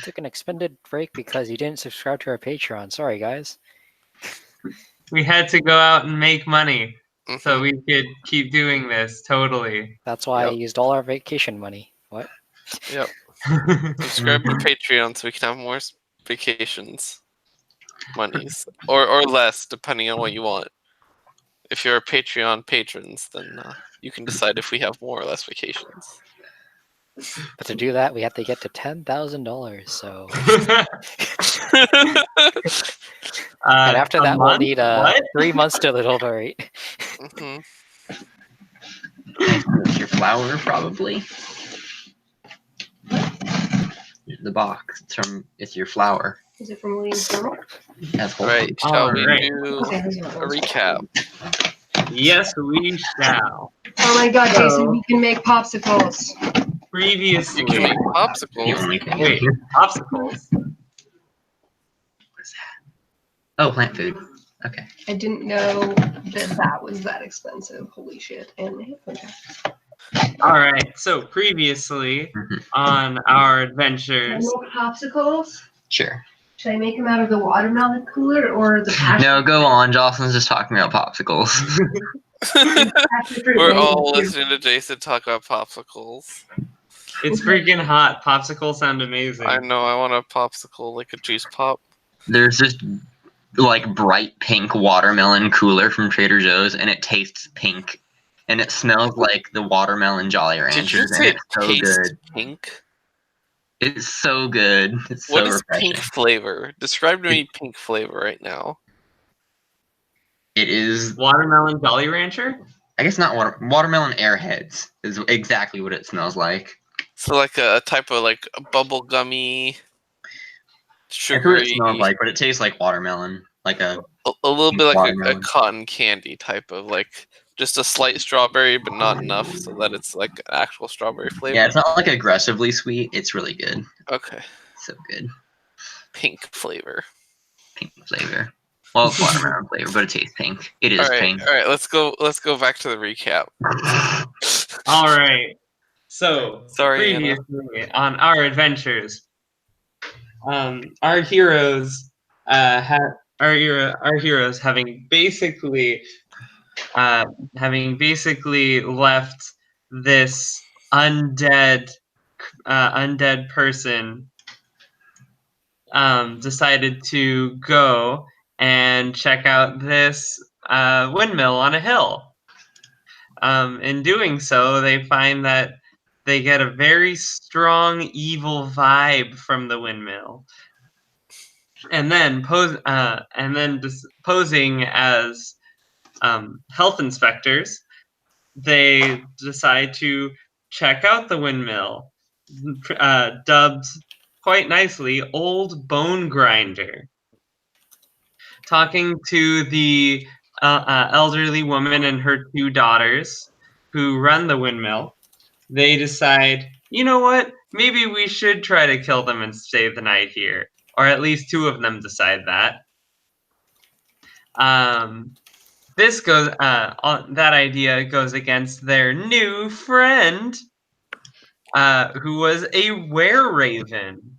took an extended break because you didn't subscribe to our Patreon. Sorry, guys. We had to go out and make money so we could keep doing this. Totally. That's why I used all our vacation money. What? Yep. Subscribe to Patreon so we can have more vacations monies, or less, depending on what you want. If you're a Patreon patrons, then you can decide if we have more or less vacations. But to do that, we have to get to $10,000. So, and after that, we'll need 3 months to deliberate. It's your flour, probably. The box. It's your flour. Is it from William's Journal? That's right. Shall we do a recap? Yes, we shall. Oh my God, Jason, we can make popsicles. Previously, You can make popsicles. Wait, popsicles? What is that? Oh, plant food. Okay. I didn't know that was that expensive. Holy shit. And okay. All right. So previously on our adventures. Can I make popsicles? Sure. Should I make them out of the watermelon cooler or the passion? No, go on. Jocelyn's just talking about popsicles. We're all listening to Jason talk about popsicles. It's freaking hot. Popsicles sound amazing. I know. I want a popsicle, like a juice pop. There's this like bright pink watermelon cooler from Trader Joe's, and it tastes pink, and it smells like the watermelon Jolly Ranchers, and it's so good. Pink. It's so good. It's what so is refreshing. pink flavor? Describe to me pink flavor right now. It is watermelon Jolly Rancher. I guess not watermelon Airheads is exactly what it smells like. So like a type of like a bubble gummy, sugary. I what it smells like, but it tastes like watermelon, like a little bit like a cotton candy type of like just a slight strawberry, but not enough so that it's like actual strawberry flavor. Yeah, it's not like aggressively sweet. It's really good. Okay. So good. Pink flavor. Pink flavor. Well, it's watermelon flavor, but it tastes pink. It is pink. All right, let's go back to the recap. All right. So, sorry, previously on our adventures, our heroes having basically left this undead person, decided to go and check out this windmill on a hill. In doing so, they find that they get a very strong evil vibe from the windmill, and then posing as health inspectors, they decide to check out the windmill, dubbed quite nicely Old Bone Grinder. Talking to the elderly woman and her 2 daughters who run the windmill, they decide, you know what, maybe we should try to kill them and stay the night here. Or at least 2 of them decide that. That idea goes against their new friend, who was a were-raven.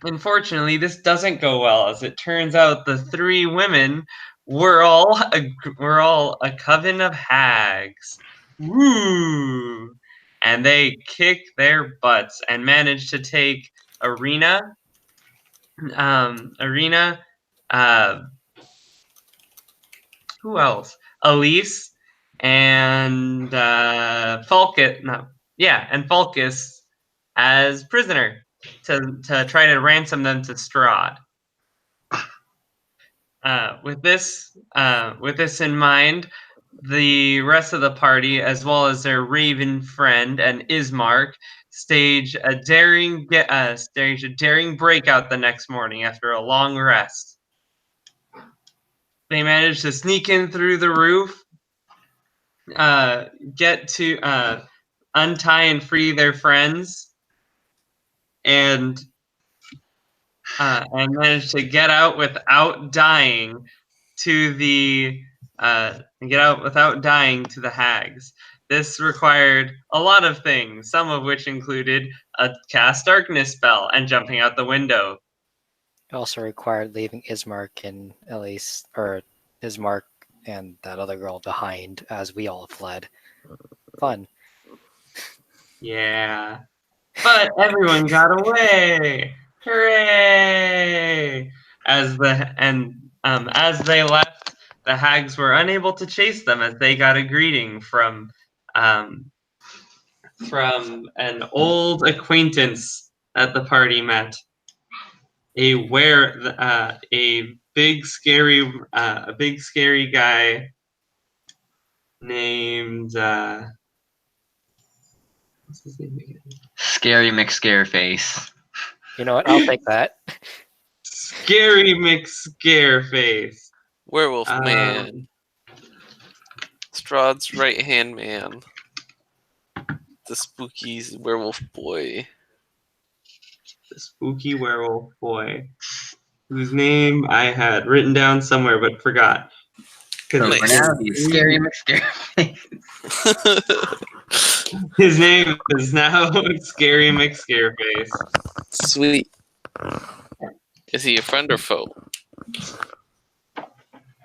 Unfortunately, this doesn't go well, as it turns out the 3 women were all a coven of hags. Woo! And they kick their butts and manage to take Arena, who else? Elyse and Falkas as prisoner to try to ransom them to Strahd. With this in mind, the rest of the party, as well as their raven friend and Ismark, stage a daring breakout the next morning after a long rest. They manage to sneak in through the roof, get to untie and free their friends, and manage to get out without dying to the hags. this required a lot of things, some of which included a cast darkness spell and jumping out the window. It also required leaving Ismark and Elyse, or Ismark and that other girl behind as we all fled. Fun. Yeah. But everyone got away! Hooray! As they left, the hags were unable to chase them as they got a greeting from an old acquaintance at the party met. A big scary guy named what's his name again? Scary McScareface. You know what? I'll take that. Scary McScareface. Werewolf man. Strahd's right-hand man. The spooky werewolf boy. The spooky werewolf boy. Whose name I had written down somewhere but forgot. So for now, he's Scary McScareface. His name is now Scary McScareface. Sweet. Is he a friend or foe?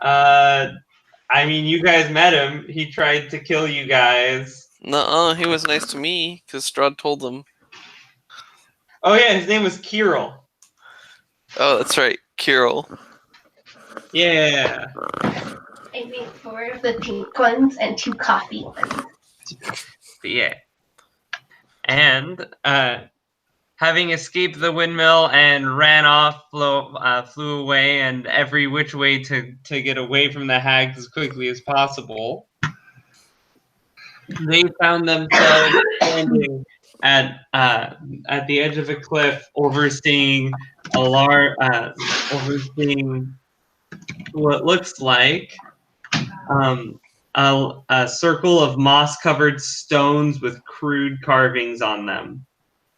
I mean, you guys met him. He tried to kill you guys. Nuh-uh, he was nice to me, because Strahd told him. Oh yeah, his name was Kirill. Oh, that's right, Kirill. Yeah. I made 4 of the pink ones and 2 coffee ones. Yeah. And having escaped the windmill and ran off, flew away, and every which way to get away from the hags as quickly as possible, they found themselves standing at the edge of a cliff, overseeing what looks like a circle of moss-covered stones with crude carvings on them.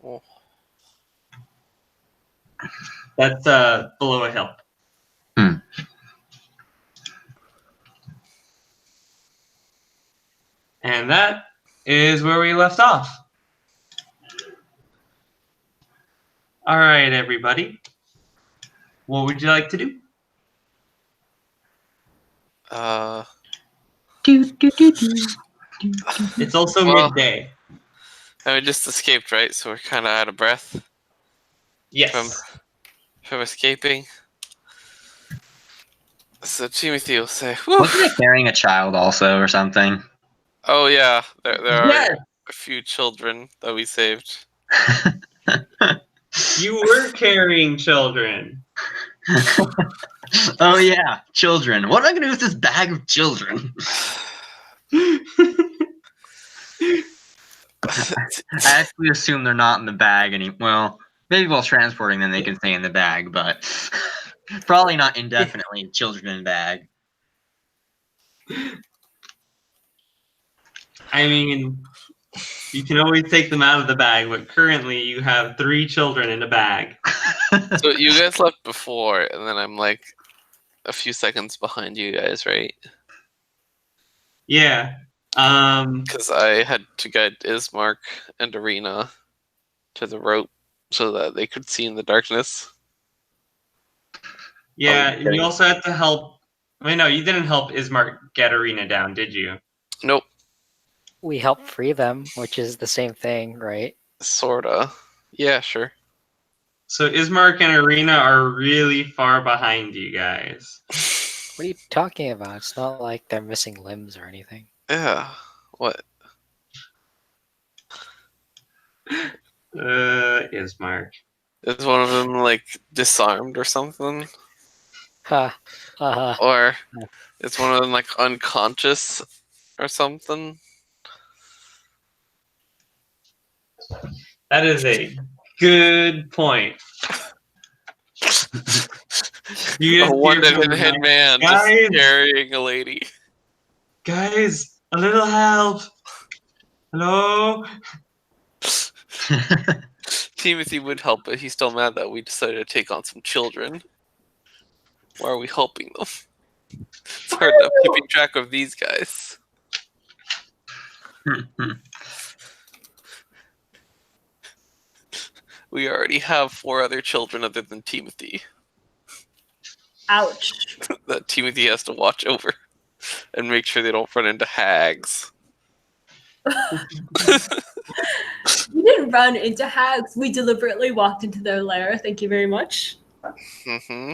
Oh. That's below a hill. And that is where we left off. All right, everybody. What would you like to do? It's also midday. And we just escaped, right? So we're kind of out of breath. Yes. From escaping. So Timothy will say, whew. Wasn't it carrying a child also or something? Oh yeah, there are a few children that we saved. You were carrying children. Oh yeah, children. What am I gonna do with this bag of children? I actually assume they're not in the bag well, maybe while transporting them they can stay in the bag, but probably not indefinitely children in bag. I mean, you can always take them out of the bag, but currently you have 3 children in a bag. So you guys left before, and then I'm like a few seconds behind you guys, right? Yeah. Because I had to guide Ismark and Arena to the rope so that they could see in the darkness. Yeah, you also had to help. Wait, no, you didn't help Ismark get Arena down, did you? Nope. We helped free them, which is the same thing, right? Sorta. Yeah, sure. So Ismark and Arena are really far behind you guys. What are you talking about? It's not like they're missing limbs or anything. Yeah. What? Ismark. Is one of them like disarmed or something? Ha. Or is one of them like unconscious or something? That is a good point. A one-headed man just guys, carrying a lady. Guys, a little help. Hello? Timothy would help, but he's still mad that we decided to take on some children. Why are we helping them? It's hard enough keeping track of these guys. We already have 4 other children other than Timothy Ouch. that Timothy has to watch over and make sure they don't run into hags. We didn't run into hags. We deliberately walked into their lair. Thank you very much. Mm-hmm.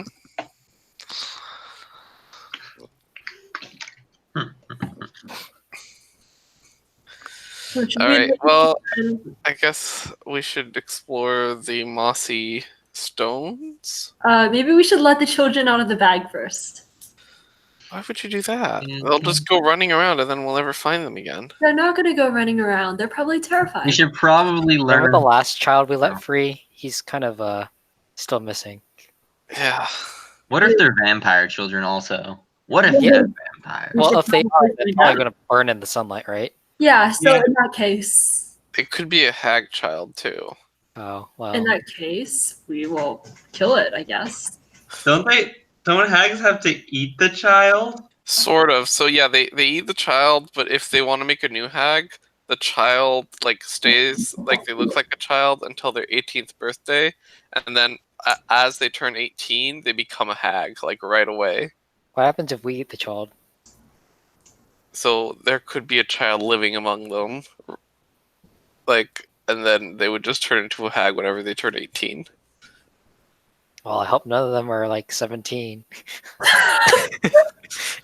So should All we right. look Well, at- I guess we should explore the mossy stones. maybe we should let the children out of the bag first. Why would you do that? Mm-hmm. They'll just go running around and then we'll never find them again. They're not going to go running around. They're probably terrified. We should probably Remember learn. the last child we let Oh. free? He's kind of still missing. Yeah. What if they're vampire children also? What if Yeah. they're vampires? We Well, should if they are, probably they're find probably out. going to burn in the sunlight, right? Yeah, so Yeah. in that case, It could be a hag child too. Oh, well. in that case, we will kill it, I guess. Don't hags have to eat the child? Sort of. So yeah, they eat the child, but if they want to make a new hag, the child like stays like they look like a child until their 18th birthday, and then as they turn 18, they become a hag like right away. What happens if we eat the child? So there could be a child living among them, like, and then they would just turn into a hag whenever they turn 18. Well, I hope none of them are like 17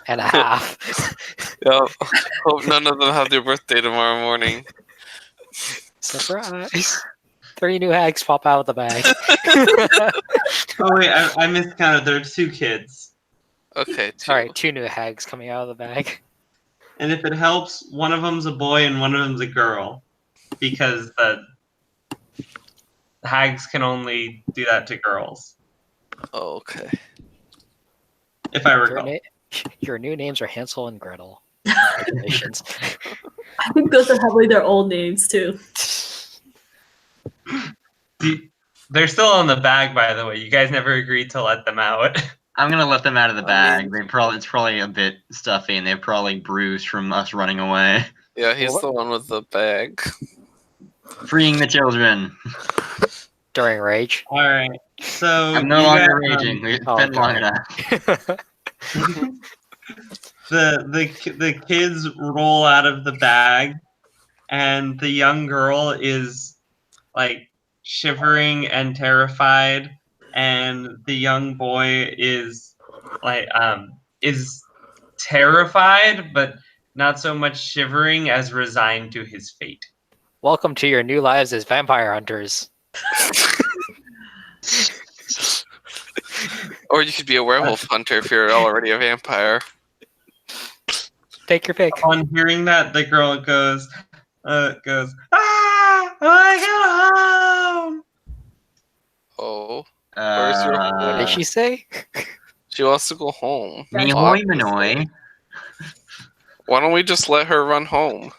and a half. Yeah. Hope none of them have their birthday tomorrow morning. Surprise! 3 new hags pop out of the bag. Oh wait, I miscounted. There are 2 kids. Okay. Sorry, 2 new hags coming out of the bag. And if it helps, one of them's a boy and one of them's a girl. Because the hags can only do that to girls. Oh, okay. If I Your, recall. your new names are Hansel and Gretel. Congratulations. I think those are probably their old names, too. They're still on the bag, by the way. You guys never agreed to let them out. I'm gonna let them out of the I bag. mean- It's probably a bit stuffy, and they're probably bruised from us running away. Yeah, he's Well, the one with the bag. Freeing the children. During rage. Alright. So I'm no you longer got, raging. We've oh, been long God. enough. the kids roll out of the bag, and the young girl is like shivering and terrified, and the young boy is like is terrified but not so much shivering as resigned to his fate. Welcome to your new lives as vampire hunters. Or you could be a werewolf hunter if you're already a vampire. Take your pick. Upon hearing that, the girl goes, ah, I want to go home. Oh, Where's your- What did she say? she wants to go home. Nihoy Manoy. Why don't we just let her run home?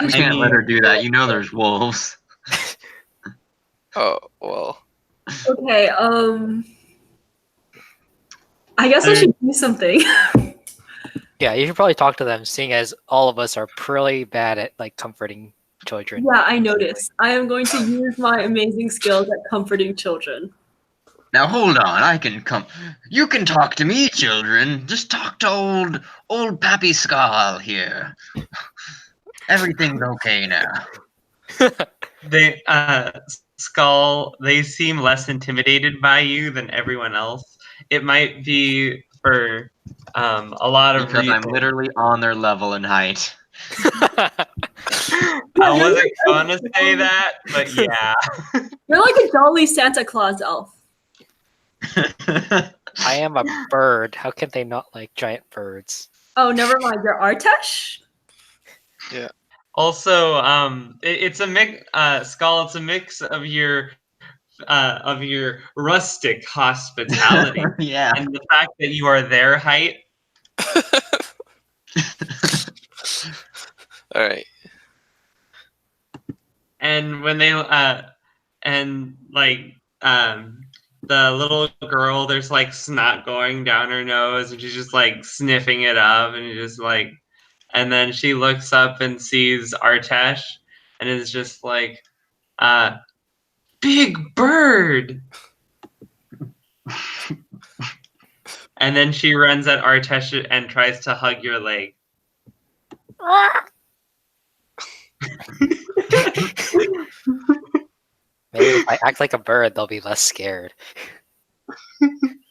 You can't let her do that. You know there's wolves. Oh, well. Okay, I guess I should do something. Yeah, you should probably talk to them, seeing as all of us are pretty bad at like comforting children. Yeah, I noticed. I am going to use my amazing skills at comforting children. Now hold on, I can come. You can talk to me, children. Just talk to old Pappy Skal here. Everything's okay now. They Skull, they seem less intimidated by you than everyone else. It might be for a lot of Because I'm reasons. literally on their level in height. I wasn't gonna say that, but yeah. You're like a jolly Santa Claus elf. I am a bird. How can they not like giant birds? Oh, never mind. You're Artesh? Also, it's a mix. Skull, it's a mix of your rustic hospitality Yeah. and the fact that you are their height. All right. And when they the little girl, there's like snot going down her nose, and she's just like sniffing it up, and you're just like, and then she looks up and sees Artesh, and is just like, "Big bird!" And then she runs at Artesh and tries to hug your leg. Maybe if I act like a bird, they'll be less scared.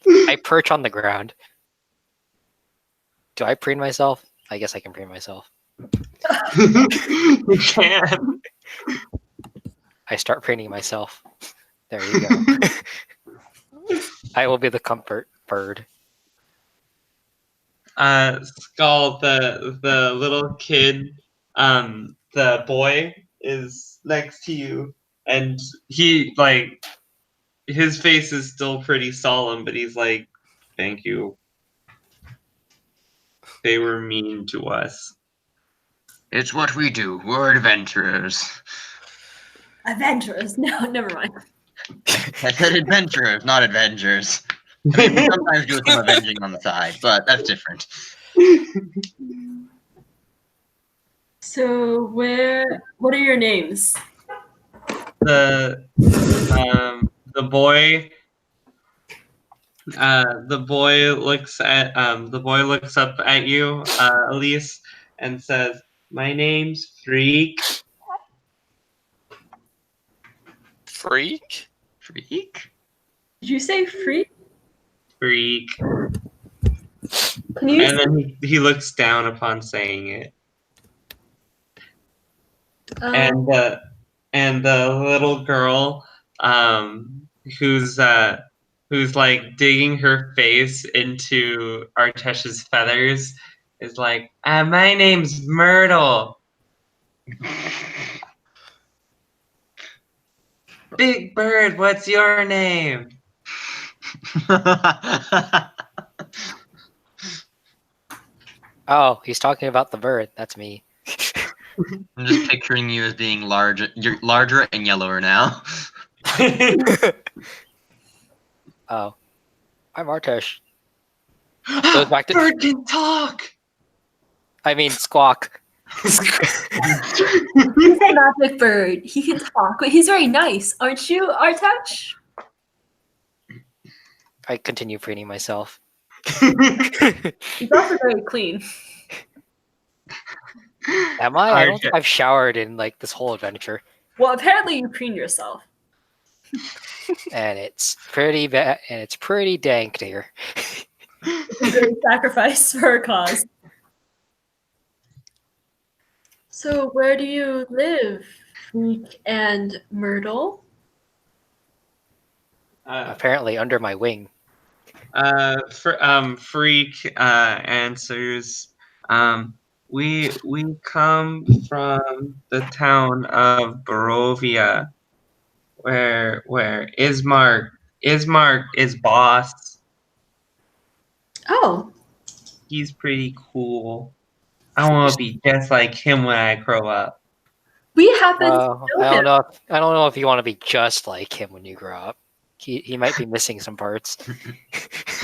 I perch on the ground. Do I preen myself? I guess I can preen myself. You can. I start preening myself. There you go. I will be the comfort bird. Skal, the little kid, the boy is next to you, and he his face is still pretty solemn, but he's like, "Thank you. They were mean to us." It's what we do. We're adventurers. Adventurers? No, never mind. I said adventurers, not avengers. I mean, we sometimes do some avenging on the side, but that's different. So what are your names? The boy looks up at you, Elyse, and says, "My name's Freak." Freak? Freak? Did you say freak? Freak. Can you And then he looks down upon saying it. And the little girl, who's like digging her face into Artesh's feathers, is like, "My name's Myrtle." "Big Bird, what's your name?" Oh, he's talking about the bird. That's me. I'm just picturing you as being larger. You're larger and yellower now. Oh, I'm Artesh. Goes back to- Bird can talk. I mean, squawk. He's a magic bird. He can talk, but he's very nice, aren't you, Artesh? I continue preening myself. He's also very clean. Am I? I don't think I've showered in like this whole adventure, Well, apparently you preen yourself. and it's pretty bad, and it's pretty dank here. It's a great sacrifice for a cause. So, where do you live, Freak and Myrtle? Apparently, under my wing. Freak answers, we come from the town of Barovia, where Ismark is boss. Oh, He's pretty cool. I want to be just like him when I grow up. we happen to I know don't him. know. I don't know if you want to be just like him when you grow up. He might be missing some parts.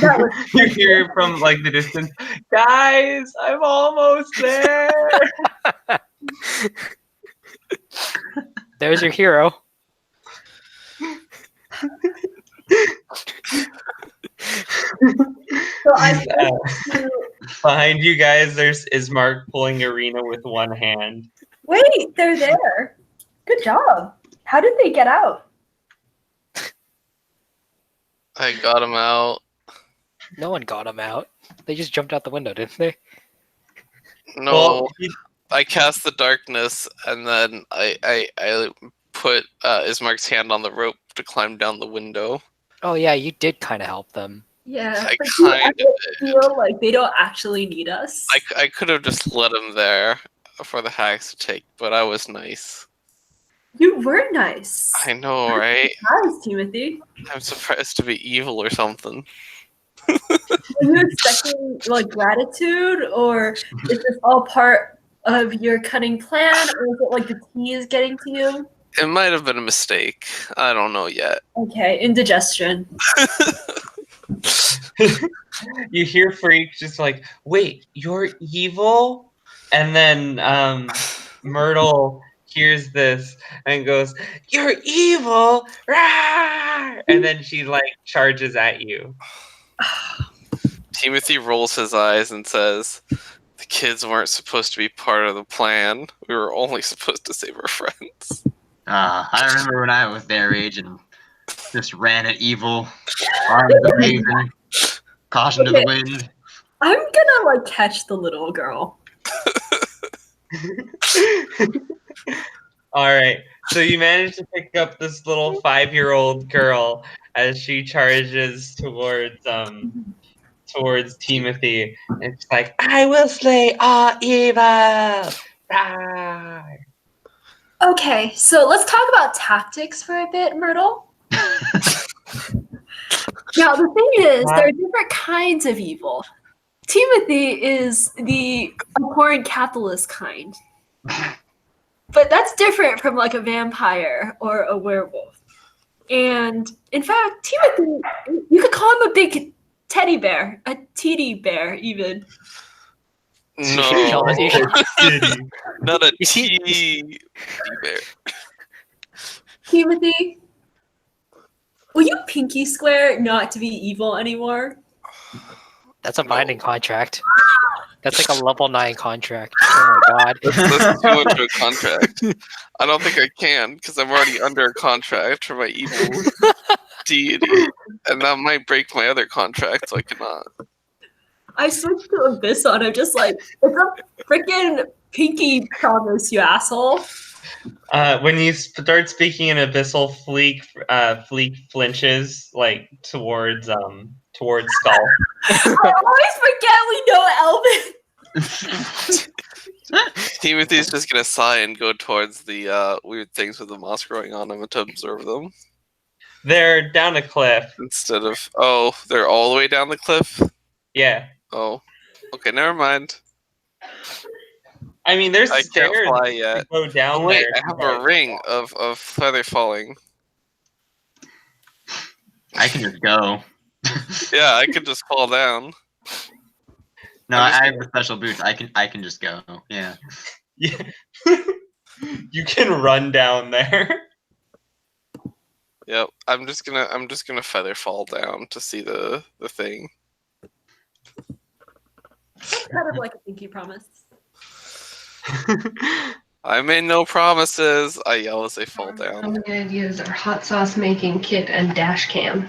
That was You hear from like the distance, "Guys, I'm almost there." There's your hero. so I Behind you guys, there's Ismark pulling Arena with one hand. wait. They're there. Good job. How did they get out? I got him out. No one got him out. They just jumped out the window, didn't they? No, Well, I cast the darkness, and then I put Ismark's hand on the rope to climb down the window. Oh yeah, you did kind of help them. Yeah, I but you kind of feel like they don't actually need us. I could have just let him there for the hacks to take, but I was nice. You were nice. I know, right? Nice, Timothy. I'm surprised to be evil or something. Were you expecting like gratitude, or is this all part of your cunning plan, or is it like the tea is getting to you? It might have been a mistake. I don't know yet. Okay, indigestion. You hear Freak just like, "Wait, you're evil?" And then Myrtle hears this and goes, "You're evil!" Rawr! And then she like charges at you. Timothy rolls his eyes and says, "The kids weren't supposed to be part of the plan. We were only supposed to save our friends." I remember when I was their age and just ran at evil, arms raven, caution to the wind. I'm gonna like catch the little girl. All right. So you manage to pick up this little 5-year-old girl as she charges towards Timothy, and she's like, "I will slay all evil." Rawr. Okay, so let's talk about tactics for a bit, Myrtle. Now, the thing is, there are different kinds of evil. Timothy is the abhorrent capitalist kind. But that's different from like a vampire or a werewolf. And in fact, Timothy, you could call him a big teddy bear, a teddy bear even. No, You should- not a You see- teddy bear. Timothy, will you pinky swear not to be evil anymore? That's a binding contract. That's like a level 9 contract. Oh my god. That's too much of a contract. I don't think I can because I'm already under a contract for my evil deity, and that might break my other contract, so I cannot. I switched to Abyss on. I'm just like, it's a freaking pinky promise, you asshole. When you start speaking in abyssal, Fleek flinches like towards Skal. I always forget we know Elvin. Timothy's just gonna sigh and go towards the weird things with the moss growing on them to observe them. They're down a cliff. Instead of, oh, they're all the way down the cliff? Yeah. Oh. Okay, never mind. I mean, there's I can't stairs fly to yet. go down Oh, wait, there. I have a ring of feather falling. I can just go. Yeah, I could just fall down. No, I'm just I have the special boots. I can just go. Yeah. Yeah. You can run down there. Yep, I'm just gonna feather fall down to see the thing. Kind of like a pinky promise. I made no promises. I yell as they fall Some down. of the ideas are hot sauce making kit and dash cam.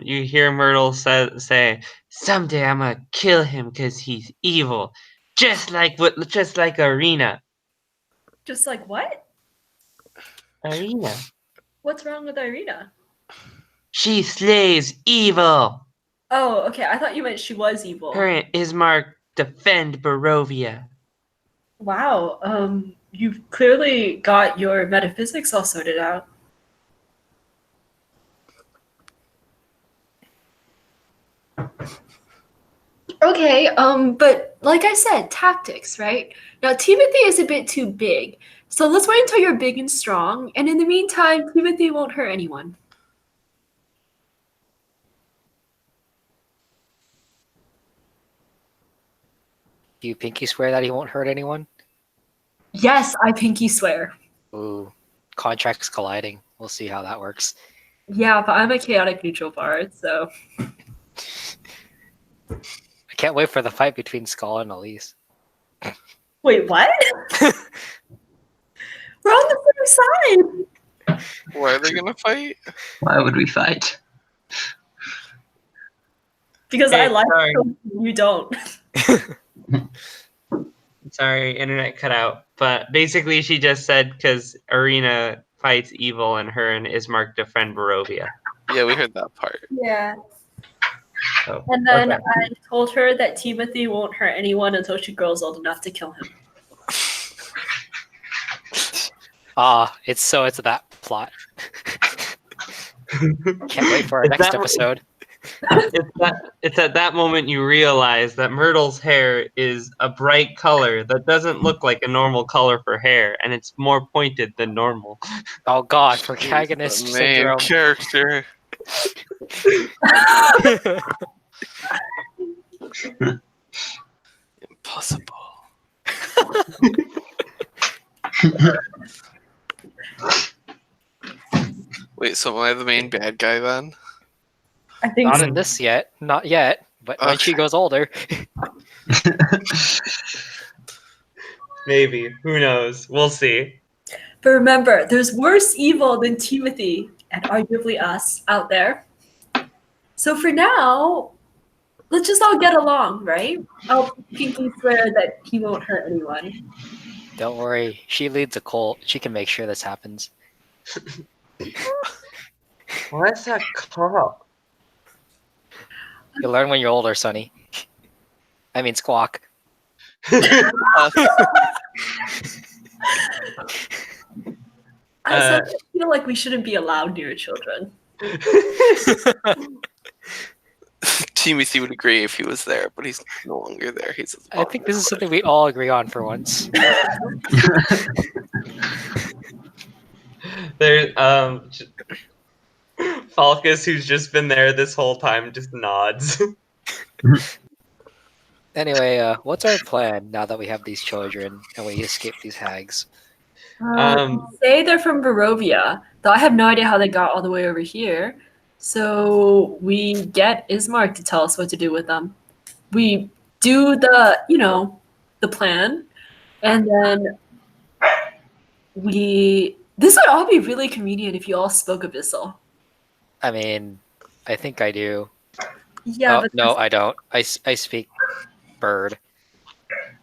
You hear Myrtle say, "Someday I'm gonna kill him because he's evil, just like Arena." Just like what? Arena. What's wrong with Irina? She slays evil. Oh, okay. I thought you meant she was evil. Her and Ismark defend Barovia. Wow. You've clearly got your metaphysics all sorted out. Okay, but like I said, tactics, right? Now Timothy is a bit too big, so let's wait until you're big and strong, and in the meantime, Timothy won't hurt anyone. Do you pinky swear that he won't hurt anyone? Yes, I pinky swear. Ooh, contracts colliding. We'll see how that works. Yeah, but I'm a chaotic neutral bard, so I can't wait for the fight between Skal and Elyse. wait, what? We're on the same side. Why are they gonna fight? Why would we fight? Because Hey, I like sorry. them, you don't. Sorry, internet cut out. But basically, she just said because Arena fights evil and her and Ismark defend Barovia. Yeah, we heard that part. Yeah. So, And then okay. I told her that Timothy won't hurt anyone until she grows old enough to kill him. It's that plot. Can't wait for our Is next that what- episode. It's at that moment you realize that Myrtle's hair is a bright color that doesn't look like a normal color for hair, and it's more pointed than normal. Oh god, The protagonist main syndrome. character. Impossible. Wait, so am I the main bad guy then? I think Not so. in this yet. Not yet. But when she Okay. goes older. Maybe. Who knows? We'll see. But remember, there's worse evil than Timothy and arguably us out there. So for now, let's just all get along, right? I'll pinky swear that he won't hurt anyone. Don't worry. She leads a cult. She can make sure this happens. What's that called? You'll learn when you're older, Sonny. I mean, Squawk. I feel like we shouldn't be allowed near children. Timothy would agree if he was there, but he's no longer there. He's. I think this is something we all agree on for once. There's Falkas, who's just been there this whole time, just nods. Anyway, what's our plan now that we have these children and we escape these hags? Say they're from Barovia, though I have no idea how they got all the way over here. So we get Ismark to tell us what to do with them. We do the, the plan, and then this would all be really convenient if you all spoke Abyssal. I mean, I think I do. Yeah, Oh, but no, I don't. I speak bird.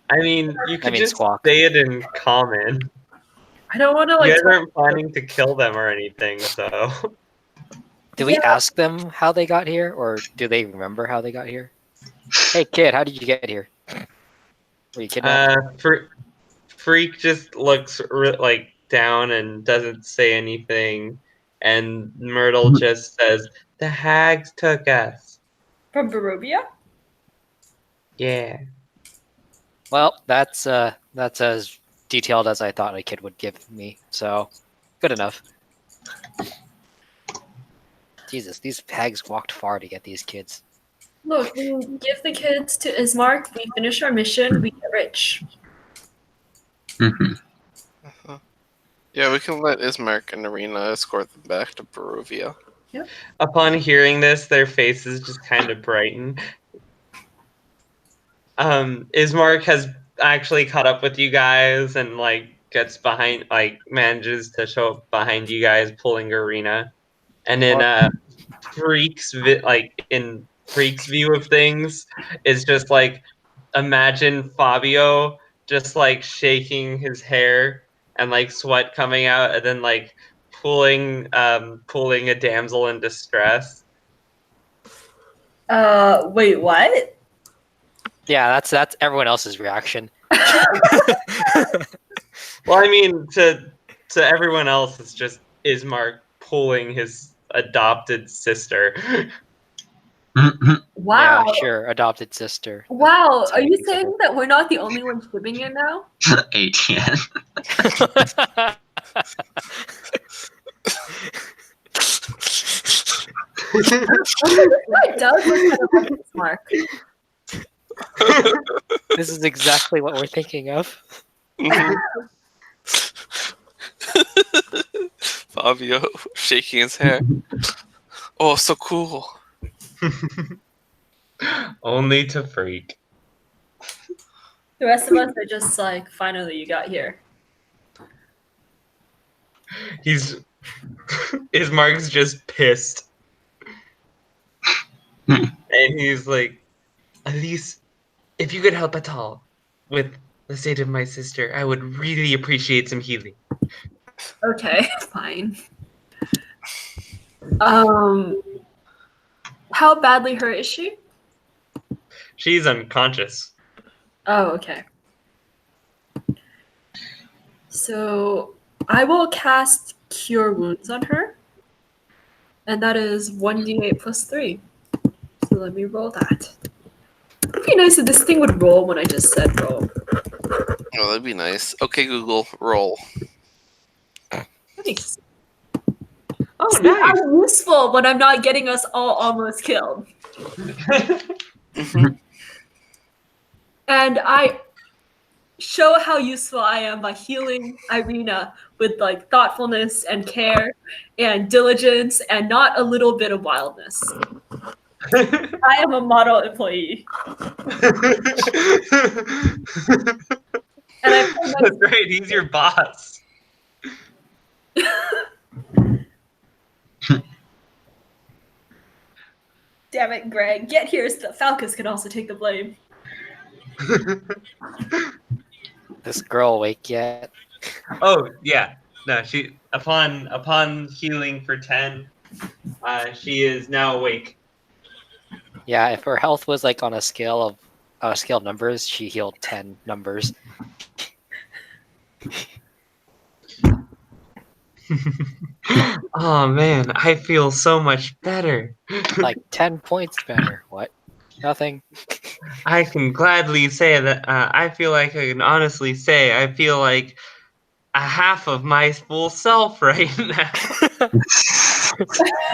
I mean, you could just Squawk. say it in common. I don't want to You like. guys aren't planning to kill them or anything, so. Do we ask them how they got here, or do they remember how they got here? Hey, kid, how did you get here? Were you kidnapped? Freak just looks down and doesn't say anything, and Myrtle just says, "The hags took us." From Barovia? Yeah. Well, that's as detailed as I thought a kid would give me, so good enough. Jesus, these hags walked far to get these kids. Look, we give the kids to Ismark, we finish our mission, we get rich. Yeah, we can let Ismark and Arena escort them back to Barovia. Upon hearing this, their faces just kind of brighten. Ismark has actually caught up with you guys and gets behind, manages to show up behind you guys, pulling Arena. And in Freak's view of things, is just imagine Fabio just shaking his hair and sweat coming out, and then pulling a damsel in distress. Wait, what? Yeah, that's everyone else's reaction. Well, I mean, to everyone else, it's just Ismark pulling his adopted sister. Wow. Yeah, sure, adopted sister. Wow, are you saying that we're not the only ones shipping it now? Etienne. It does look kind of like Ismark. This is exactly what we're thinking of. Fabio shaking his hair. Oh, so cool. Only to Freak. The rest of us are just like, finally, you got here. Ismark's just pissed. And he's like, Elyse, if you could help at all with the state of my sister, I would really appreciate some healing. Okay, fine. How badly hurt is she? She's unconscious. Oh, okay. So I will cast Cure Wounds on her. And that is 1d8 plus 3. So let me roll that. It'd be nice if this thing would roll when I just said roll. Oh, that'd be nice. Okay, Google, roll. Nice. Oh, See, nice. I'm useful when I'm not getting us all almost killed. Mhm. and I show how useful I am by healing Irina with like thoughtfulness and care and diligence and not a little bit of wildness. I am a model employee. And I That's great. He's your boss. Damn it, Greg. Get here so that Falkas can also take the blame. This girl awake yet? Oh yeah, no. She upon healing for 10, she is now awake. Yeah, if her health was like on a scale of numbers, she healed 10 numbers. Oh man, I feel so much better. Like 10 points better. What? Nothing. I can gladly say that I feel like I can honestly say I feel like a half of my full self right now.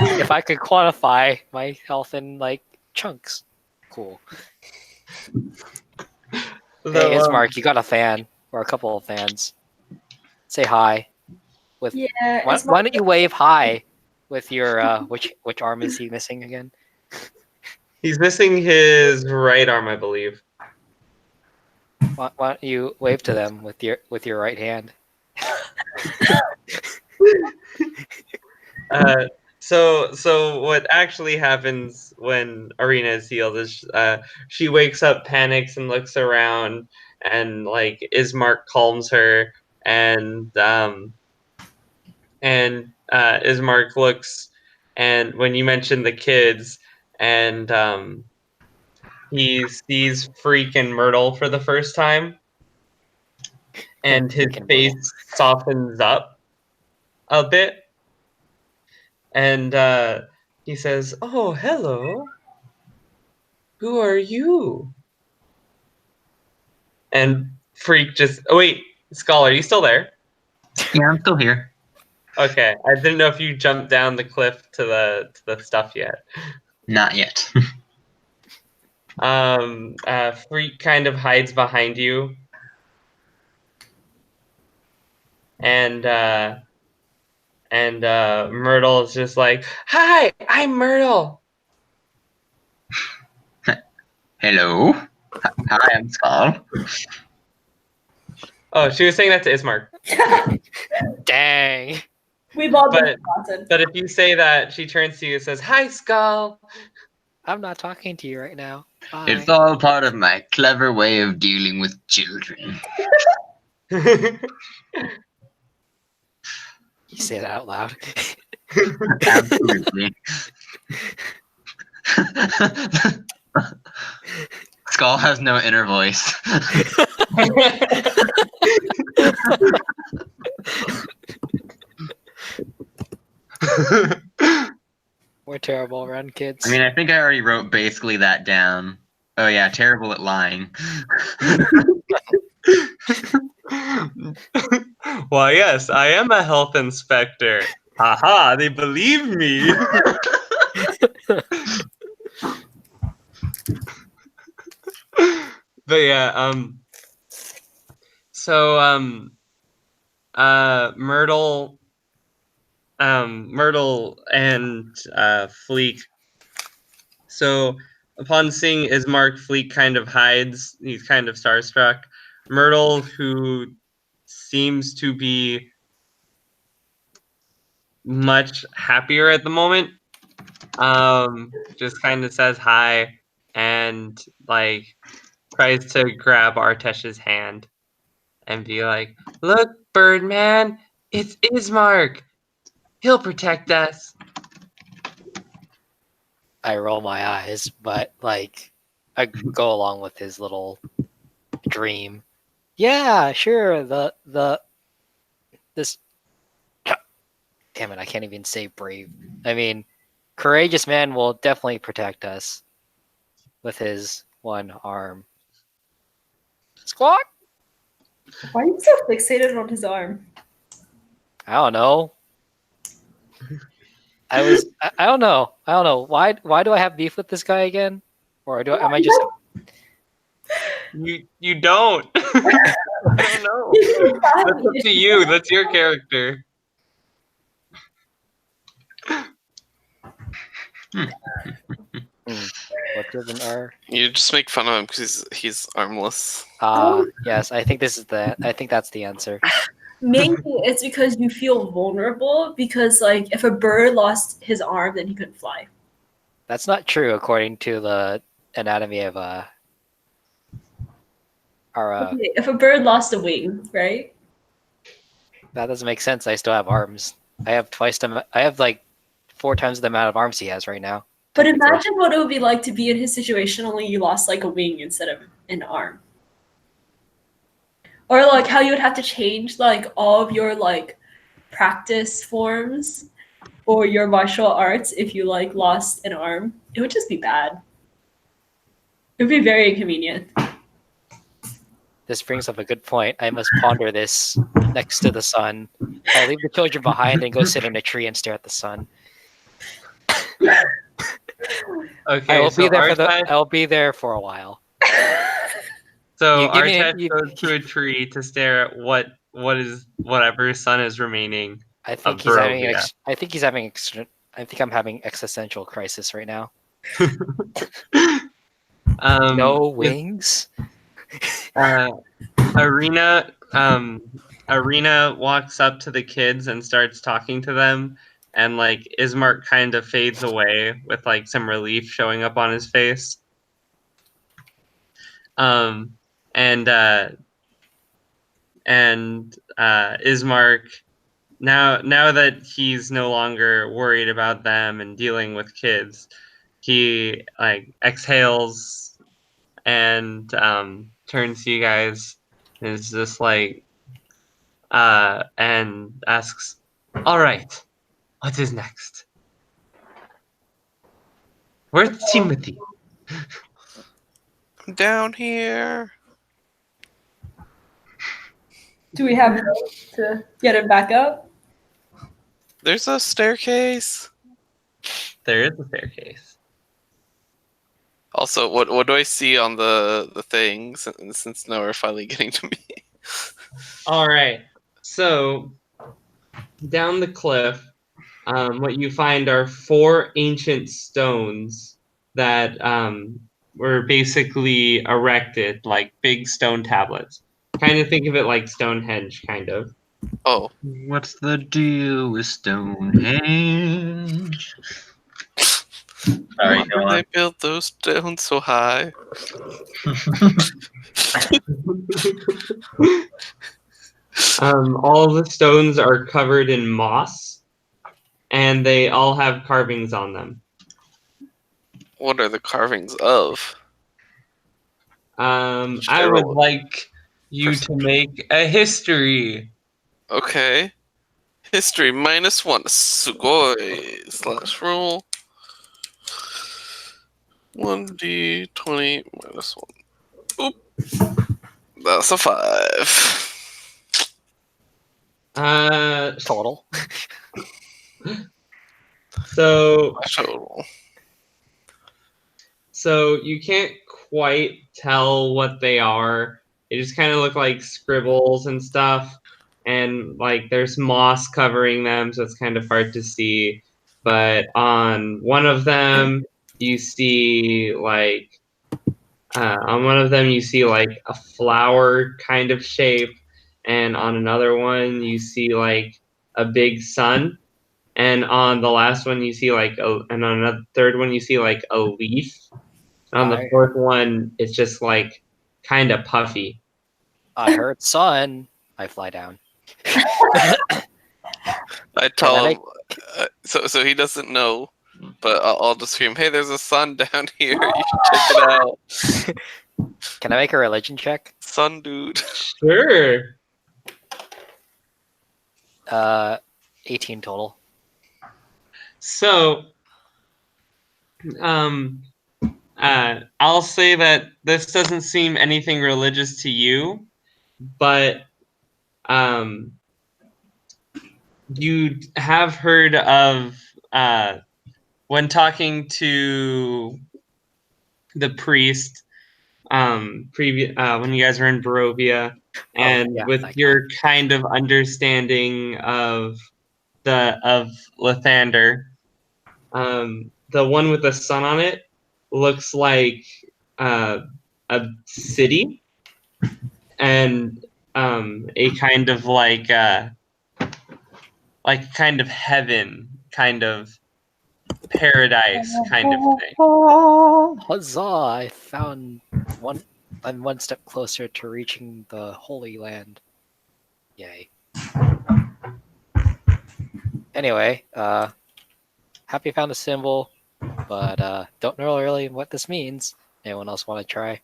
If I could quantify my health in like chunks. Cool. Hey, Ismark, you got a fan or a couple of fans. Say hi. With Yeah. why don't you wave hi with your which arm is he missing again? He's missing his right arm, I believe. Why don't you wave to them with your right hand? So what actually happens when Arena is healed is she wakes up, panics, and looks around, and like Ismark calms her, and Ismark looks, and when you mention the kids, and he sees freaking Myrtle for the first time, and his Freaking face Myrtle. softens up a bit. And he says, "Oh, hello. Who are you?" And Freak just, oh wait, Skal, are you still there? Yeah, I'm still here. Okay, I didn't know if you jumped down the cliff to the stuff yet. Not yet. Freak kind of hides behind you, and Myrtle is just like, "Hi, I'm Myrtle." Hello. Hi, I'm Skal. Oh, she was saying that to Ismark. Dang. We've all been But forgotten. but if you say that, she turns to you and says, "Hi, Skal." I'm not talking to you right now. Bye. It's all part of my clever way of dealing with children. You say that out loud. Absolutely. Skal has no inner voice. We're terrible. Run, kids. I mean, I think I already wrote basically that down. Oh yeah, terrible at lying. Why, yes, I am a health inspector. Haha, they believe me. But yeah, Myrtle and Fleek. So upon seeing Ismark, Fleek kind of hides. He's kind of starstruck. Myrtle, who seems to be much happier at the moment, just kind of says hi and like tries to grab Artesh's hand and be like, "Look, Birdman, it's Ismark. He'll protect us." I roll my eyes, but like I go along with his little dream. Yeah, sure. This damn it, I can't even say brave. I mean, courageous man will definitely protect us with his one arm. Squawk. Why are you so fixated on his arm? I don't know. I don't know. Why do I have beef with this guy again? Or am I just You don't. I don't know. That's up to you. That's your character. What does an R? You just make fun of him because he's armless. Yes, I think that's the answer. Maybe it's because you feel vulnerable because, like, if a bird lost his arm, then he couldn't fly. That's not true according to the anatomy of our. Okay, if a bird lost a wing, right? That doesn't make sense. I still have arms. I have like 4 times the amount of arms he has right now. But imagine what it would be like to be in his situation, only you lost like a wing instead of an arm. Or like how you would have to change like all of your like practice forms or your martial arts if you like lost an arm. It would just be bad. It would be very inconvenient. This brings up a good point. I must ponder this next to the sun. I leave the children behind and go sit in a tree and stare at the sun. Okay, I will so be there Artesh, I'll be there for a while. so You give me- Artesh you- goes to a tree to stare at whatever sun is remaining. I think Of he's having Barovia. I think I'm having existential crisis right now. is- No wings? Arena walks up to the kids and starts talking to them, and like Ismark kind of fades away with like some relief showing up on his face. And Ismark, now that he's no longer worried about them and dealing with kids, he like exhales and turns to you guys and is just like and asks, all right, what is next? Where's Timothy? I'm down here. Do we have room to get him back up? There's a staircase. There is a staircase. Also, what do I see on the thing since now we're finally getting to me? All right, so down the cliff, what you find are 4 ancient stones that were basically erected like big stone tablets. Kind of think of it like Stonehenge, kind of. Oh, What's the deal with Stonehenge? Sorry, why go did on. they build those stones so high? All the stones are covered in moss, and they all have carvings on them. What are the carvings of? I Sure. would like you to make a history. Okay. History -1. Sugoi / roll. 1d20 -1. Oop. That's a 5. Total. So Total. you can't quite tell what they are. They just kind of look like scribbles and stuff, and like there's moss covering them, so it's kind of hard to see. But on one of them, you see like a flower kind of shape, and on another one you see like a big sun, and on the last one you see and on the third one you see like a leaf. On the I- 4th one, it's just like kind of puffy. I heard sun. I fly down. I tell I him. So he doesn't know, but I'll just scream, "Hey, there's a sun down here. You should check it out, Can I make a religion check? sun dude." Sure. 18 total. So, I'll say that this doesn't seem anything religious to you, but you have heard of when talking to the priest, when you guys were in Barovia, and yeah, with that your kind of understanding of Lathander, the one with the sun on it looks like a city, and a kind of like kind of heaven, kind of paradise kind of thing. Huzzah! I found one. I'm one step closer to reaching the Holy Land. Yay. Anyway, happy I found a symbol, but don't know really what this means. Anyone else want to try?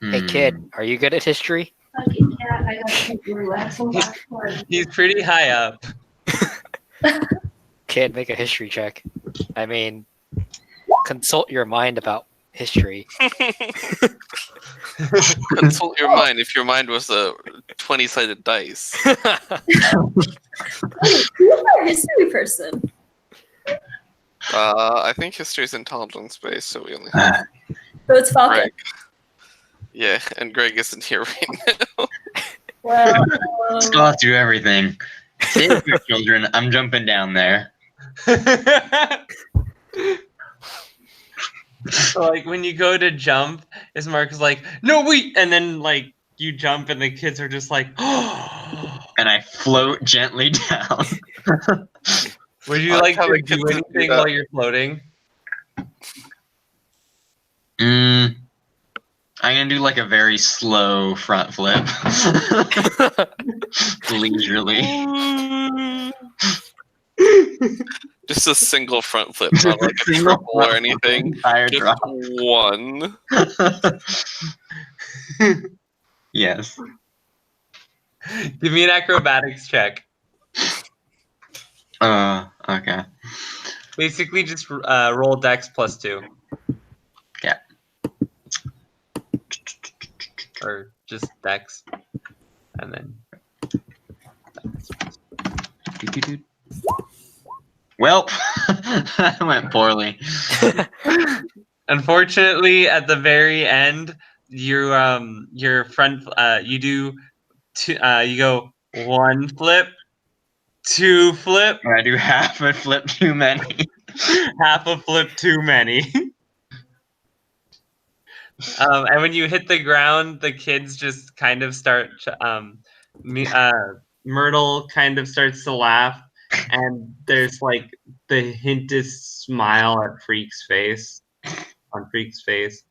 Hey kid, are you good at history? Fucking cat, I gotta take your relaxing part. He's pretty high up. Kid, make a history check. I mean, consult your mind about history. Consult your mind if your mind was a 20-sided dice. Wait, who's our history person? I think history is intelligence based, so we only So have it's Falcon. Greg. Yeah, and Greg isn't here right now. Well, Skal through everything. Save your children. I'm jumping down there. So, like when you go to jump, Ismark is like, "No, wait!" And then like you jump, and the kids are just like, "Oh!" And I float gently down. Would you I like like how to the kids do can do anything that. while you're floating? I'm gonna do like a very slow front flip. Leisurely. Just a single front flip, not like a Single triple or front flip, anything. entire Just drop. one. Yes. Give me an acrobatics check. Okay. Basically, just roll Dex +2. Yeah. Or just Dex, and then. Well, that went poorly. Unfortunately, at the very end, your front you do two, you go one flip, two flip, I do half a flip too many. half a flip too many. And when you hit the ground, the kids just kind of start. Myrtle kind of starts to laugh, and there's like the hintest smile at Freak's face, on Freak's face,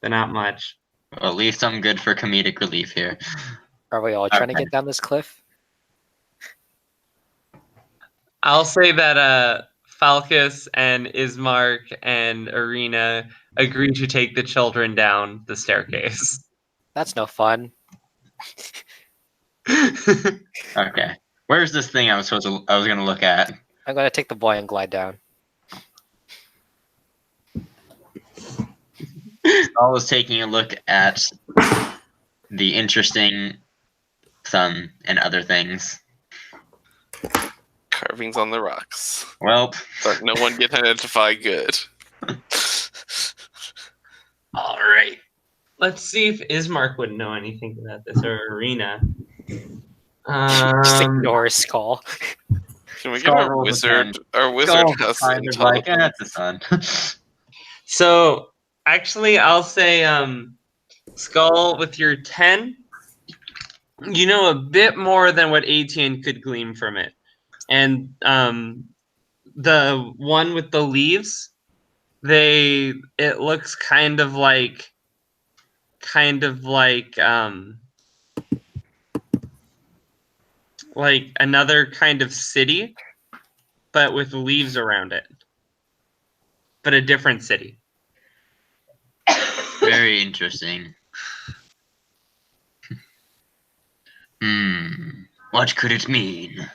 but not much. Well, at least I'm good for comedic relief here. Are we all trying to Okay. get down this cliff? I'll say that Falkas and Ismark and Arena agree to take the children down the staircase. That's no fun. Okay. Where's this thing I was gonna look at? I'm gonna take the boy and glide down. I was taking a look at the interesting sun and other things. Carvings on the rocks. Well, But no one can identify good. All right. Let's see if Ismark would know anything about this, or Arena. Just ignore Skal. Can we give Skal our rolls a wizard? Our wizard Skull's has kind of like, intelligence. it's the sun. So, actually, I'll say, Skal, with your 10, you know a bit more than what Etienne could glean from it. And the one with the leaves, it looks kind of like another kind of city, but with leaves around it. But a different city. Very interesting. What could it mean?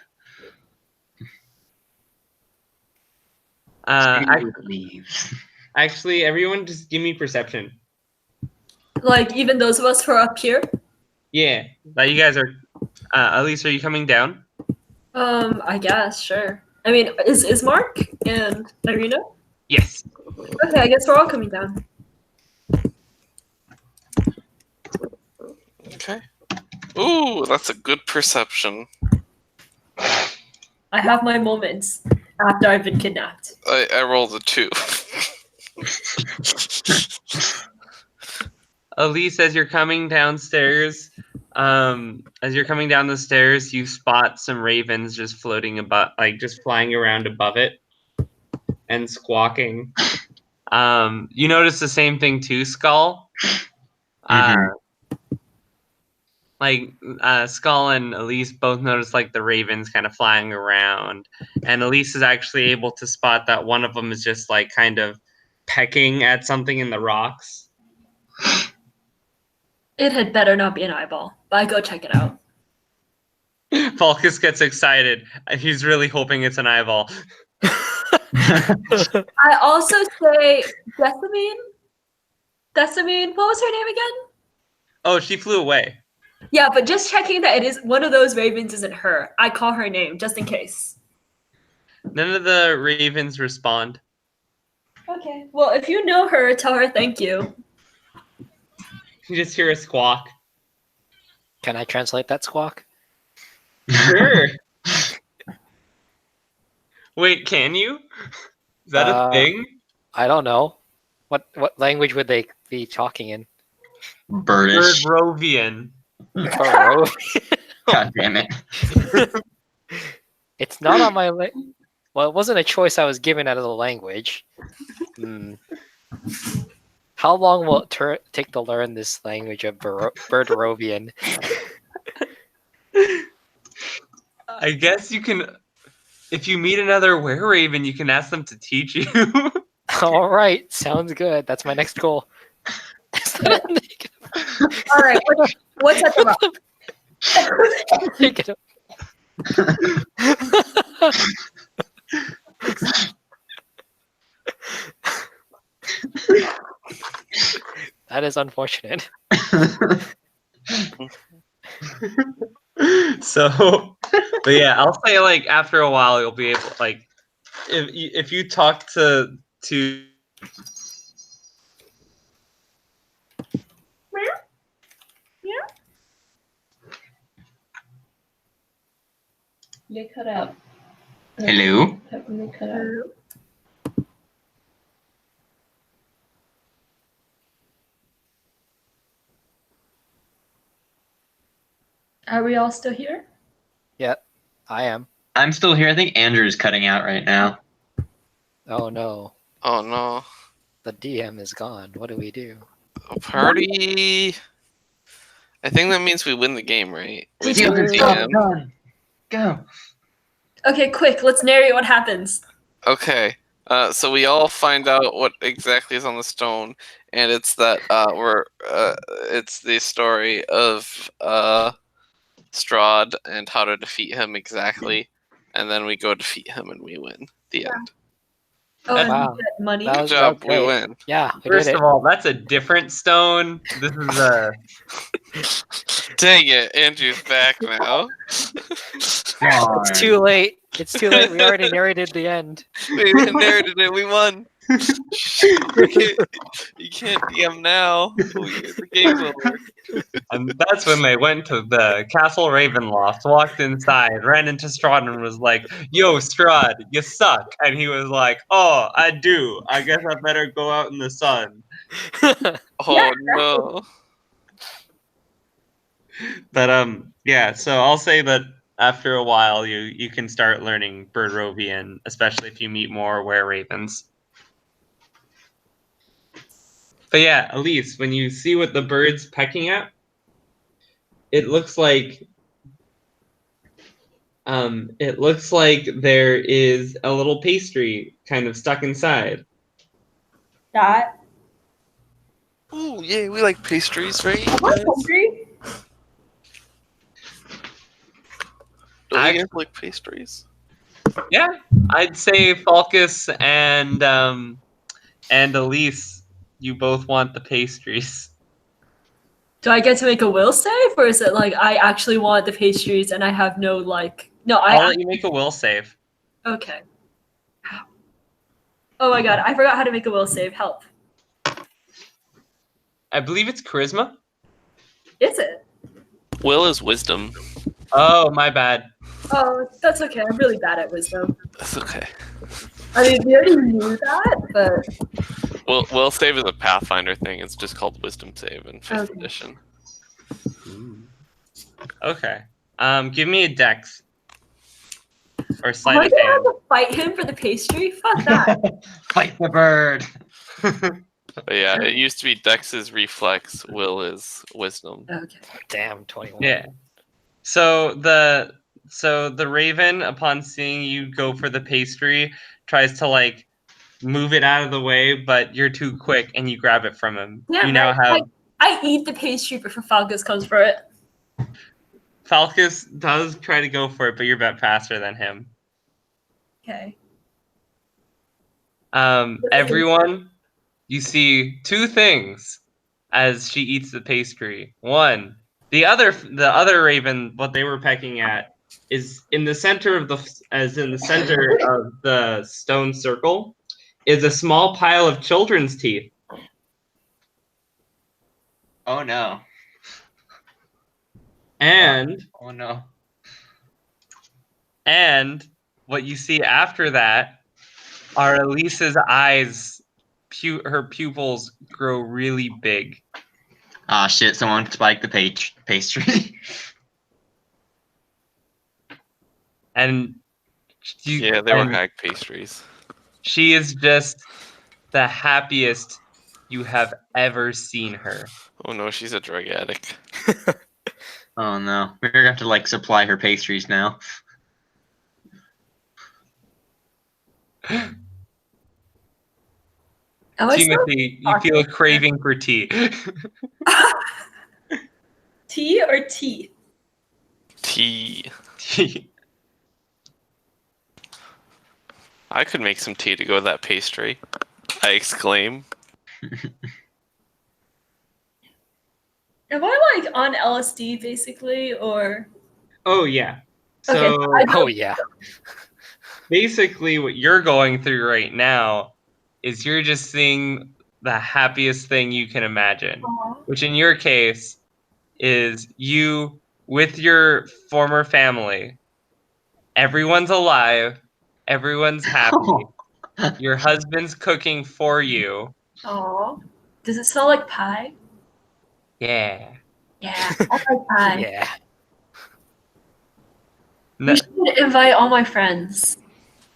Leaves. Actually, everyone just give me perception. like even those of us who are up here. Yeah, that you guys are. Elyse, are you coming down? I guess sure. I mean, is Mark and Irina? Yes. Okay, I guess we're all coming down. Okay. Ooh, that's a good perception. I have my moments after I've been kidnapped. I rolled a 2. Elyse, as you're coming downstairs, as you're coming down the stairs, you spot some ravens just floating above, like just flying around above it and squawking. You notice the same thing too, Skal. Skal and Elyse both notice like the ravens kind of flying around, and Elyse is actually able to spot that one of them is just like kind of pecking at something in the rocks. It had better not be an eyeball, but I go check it out. Falkas gets excited. He's really hoping it's an eyeball. I also say Jessamine. What was her name again? Oh, she flew away. Yeah, but just checking that it is one of those ravens isn't her. I call her name just in case. None of the ravens respond. Okay. Well, if you know her, tell her thank you. You just hear a squawk. Can I translate that squawk? Sure. Wait, can you? Is that a thing? I don't know. What language would they be talking in? Birdish. Birdrovian. God damn it. It's not on my well, it wasn't a choice I was given out of the language. How long will it take to learn this language of Birdrovian? I guess you can, if you meet another were-raven, you can ask them to teach you. All right, sounds good. That's my next goal. All right. What's at the rock? That is unfortunate. So, but yeah, I'll say like after a while you'll be able like if you talk to You cut out. Hello? You cut out. Are we all still here? Yeah, I am. I'm still here. I think Andrew's cutting out right now. Oh no, Oh no. the DM is gone. What do we do? A party. I think that means we win the game, right? We Steal took the DM. gun. Go. Okay, quick. Let's narrate what happens. Okay. So we all find out what exactly is on the stone, and it's that it's the story of Strahd and how to defeat him exactly, and then we go defeat him and we win. The end. Oh, and Wow. we get money. That Good was job, we great. win. Yeah, we first did it. of all, that's a different stone. This is a Dang it, Andrew's back now. It's too late. It's too late. We already narrated the end. We narrated it. We won. You can't DM now. The game's over. and that's when they went to the Castle Ravenloft, walked inside, ran into Strahd and was like, "Yo, Strahd, you suck." And he was like, "Oh, I do. I guess I better go out in the sun." Oh no. But yeah, so I'll say that after a while you can start learning Birdrovian, especially if you meet more were-ravens. But yeah, Elyse, when you see what the bird's pecking at, it looks like there is a little pastry kind of stuck inside. That. Ooh, yeah, we like pastries, right? What country? Don't you guys like pastries? Yeah, I'd say Falkas and Elyse, you both want the pastries. Do I get to make a will save, or is it like I actually want the pastries and I have no like? No, I'll let you make a will save. Okay. Oh my god, I forgot how to make a will save. Help. I believe it's charisma. Is it? Will is wisdom. Oh, my bad. Oh, that's okay. I'm really bad at wisdom. That's okay. I mean, we already knew that, but Will save is a Pathfinder thing. It's just called wisdom save in 5th Okay. edition. Okay. Give me a dex. Or am sleight I of gonna have hand. to fight him for the pastry? Fuck that. Fight the bird. But yeah, it used to be Dex is reflex, Will is wisdom. Okay. Damn, 21. Yeah. So the raven, upon seeing you go for the pastry, tries to like move it out of the way, but you're too quick and you grab it from him. Yeah, you now right. have I eat the pastry before Falkas comes for it. Falkas does try to go for it, but you're a bit faster than him. Okay. Everyone, you see two things as she eats the pastry. One, the other raven, what they were pecking at, is in the center of the stone circle, is a small pile of children's teeth. Oh no. And Oh no. and what you see after that are Elyse's eyes. Her pupils grow really big. Ah shit! Someone spiked the pastry. And Yeah, they were hag pastries. she is just the happiest you have ever seen her. Oh no, she's a drug addict. Oh no, we're gonna have to like supply her pastries now. Am I still Timothy, you feel a craving for tea. tea or tea? Tea. I could make some tea to go with that pastry. I exclaim. Am I like on LSD basically, or? Oh yeah. Okay, So Oh yeah. basically what you're going through right now is you're just seeing the happiest thing you can imagine, which in your case is you with your former family. Everyone's alive. Everyone's happy. Your husband's cooking for you. Aw. Does it smell like pie? Yeah. Yeah, I like pie. Yeah. No, We should invite all my friends.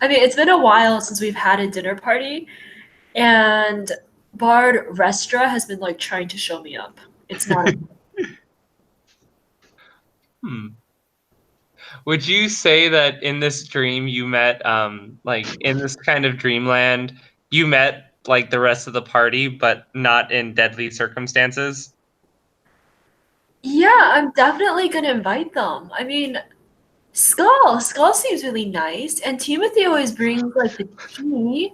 I mean, it's been a while since we've had a dinner party, and Bard Restra has been like trying to show me up. It's not. Would you say that in this dream you met, like in this kind of dreamland, you met like the rest of the party, but not in deadly circumstances? Yeah, I'm definitely gonna invite them. I mean, Skal seems really nice, and Timothy always brings like the tea.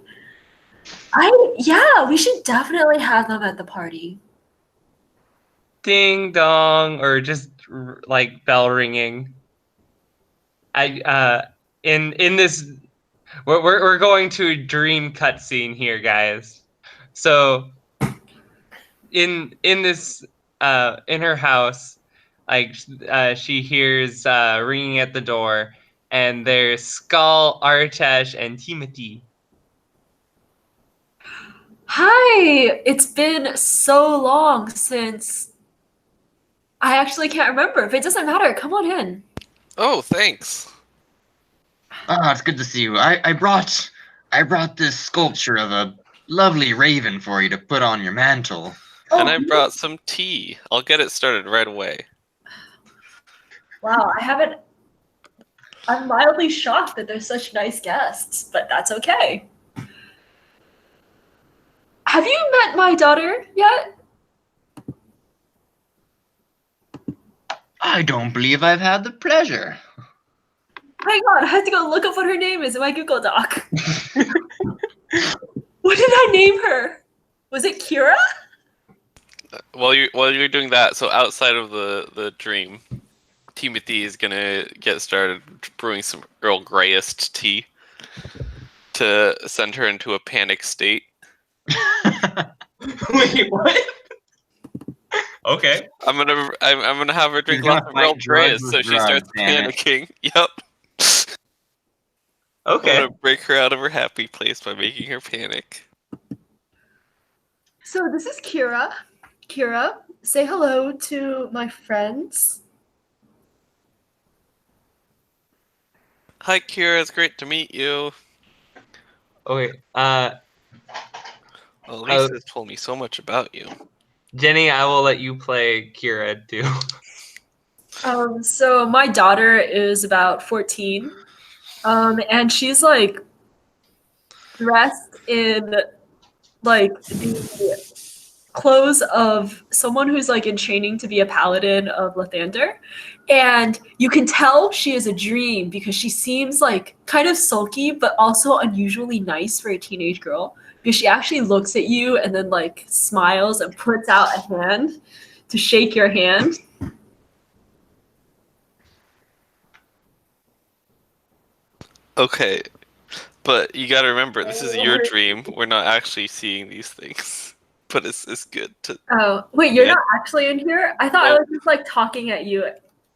Yeah, we should definitely have them at the party. Ding dong, or just like bell ringing. In this, we're going to a dream cutscene here, guys. So in this in her house, like she hears ringing at the door, and there's Skal, Artesh, and Timothy. Hi, it's been so long since I actually can't remember. If it doesn't matter, come on in. Oh, thanks. Ah, it's good to see you. I brought this sculpture of a lovely raven for you to put on your mantle. And I brought some tea. I'll get it started right away. Wow, I'm mildly shocked that there's such nice guests, but that's okay. Have you met my daughter yet? I don't believe I've had the pleasure. Hang on, I have to go look up what her name is in my Google Doc. What did I name her? Was it Kira? While you're doing that, so outside of the dream, Timothy is gonna get started brewing some Earl Greyest tea. to send her into a panic state. Wait, what? Okay. I'm gonna have her drink gonna lots of fight real drugs Grace with so she drugs, starts damn it. panicking. Yep. I'm Okay. gonna break her out of her happy place by making her panic. So this is Kira. Kira, say hello to my friends. Hi, Kira. It's great to meet you. Okay. Elyse has told me so much about you. Jenny, I will let you play Kira too. So my daughter is about 14, and she's like dressed in like the clothes of someone who's like in training to be a paladin of Lathander, and you can tell she is a dream because she seems like kind of sulky but also unusually nice for a teenage girl, because she actually looks at you and then like smiles and puts out a hand to shake your hand. Okay, but you gotta remember, this is your dream. We're not actually seeing these things. But it's good to... Oh, wait, you're Yeah. not actually in here? I thought I No. was just like talking at you.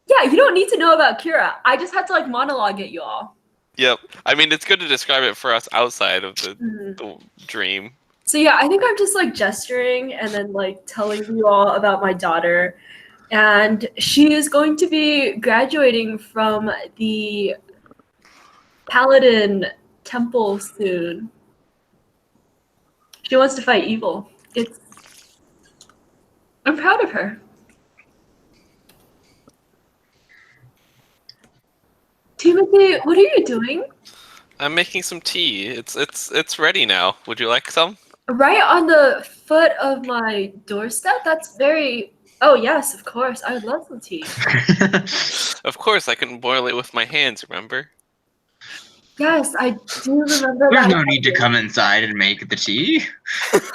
Yeah, you don't need to know about Kira. I just had to like monologue at you all. Yep. I mean, it's good to describe it for us outside of the Mhm. dream. So yeah, I think I'm just like gesturing and then like telling you all about my daughter. And she is going to be graduating from the Paladin Temple soon. She wants to fight evil. I'm proud of her. Timothy, what are you doing? I'm making some tea. It's ready now. Would you like some? Right on the foot of my doorstep? That's very... Oh, yes, of course. I would love some tea. Of course, I can boil it with my hands, remember? Yes, I do remember There's that. no need to come inside and make the tea. Yes,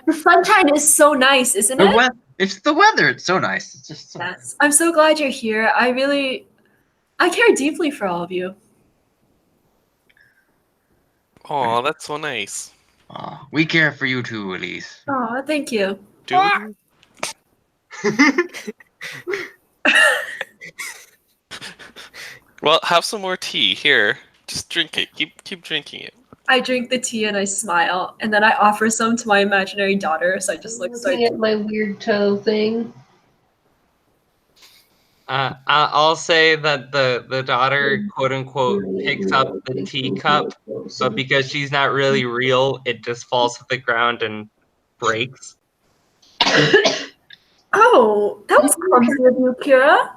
the sunshine is so nice, isn't it? It's the weather. It's so nice. It's just so Yes. I'm so glad you're here. I care deeply for all of you. Oh, that's so nice. Aw, we care for you too, Elyse. Oh, thank you. Do we? Well, have some more tea. Here. Just drink it. Keep drinking it. I drink the tea and I smile, and then I offer some to my imaginary daughter, so I just like start... Looking at my weird toe thing. I'll say that the daughter, quote unquote, picks up the teacup, but because she's not really real, it just falls to the ground and breaks. Oh, that was clumsy of you, Kira.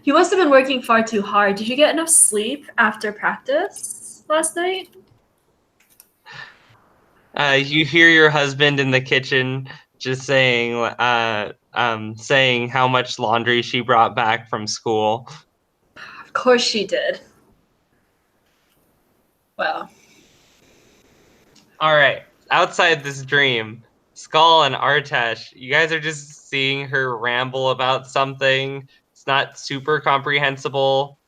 You must have been working far too hard. Did you get enough sleep after practice last night? You hear your husband in the kitchen just saying how much laundry she brought back from school. Of course she did. Well, All right, outside this dream, Skal and Artesh, you guys are just seeing her ramble about something. It's not super comprehensible,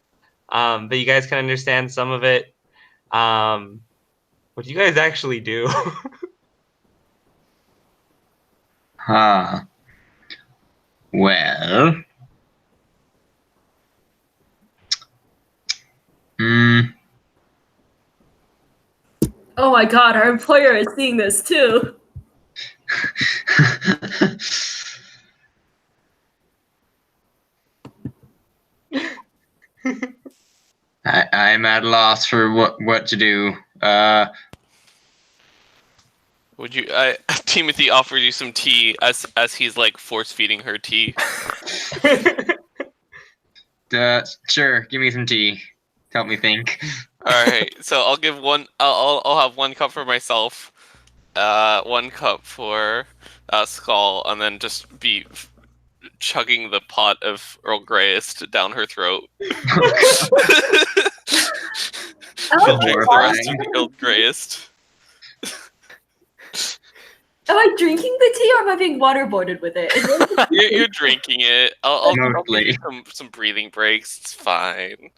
but you guys can understand some of it. What do you guys actually do? Huh. Well. oh my god, our employer is seeing this too. I'm at a loss for what to do. Would you? Timothy offers you some tea as he's like force feeding her tea. Sure, give me some tea. Help me think. All right, so I'll give one. I'll have 1 cup for myself, 1 cup for Skal, and then just be chugging the pot of Earl Greyest down her throat. She'll drink the rest of the Earl Greyest. Am I drinking the tea or am I being waterboarded with it? Is it- You're drinking it. I'll give Mostly. you some breathing breaks. It's fine.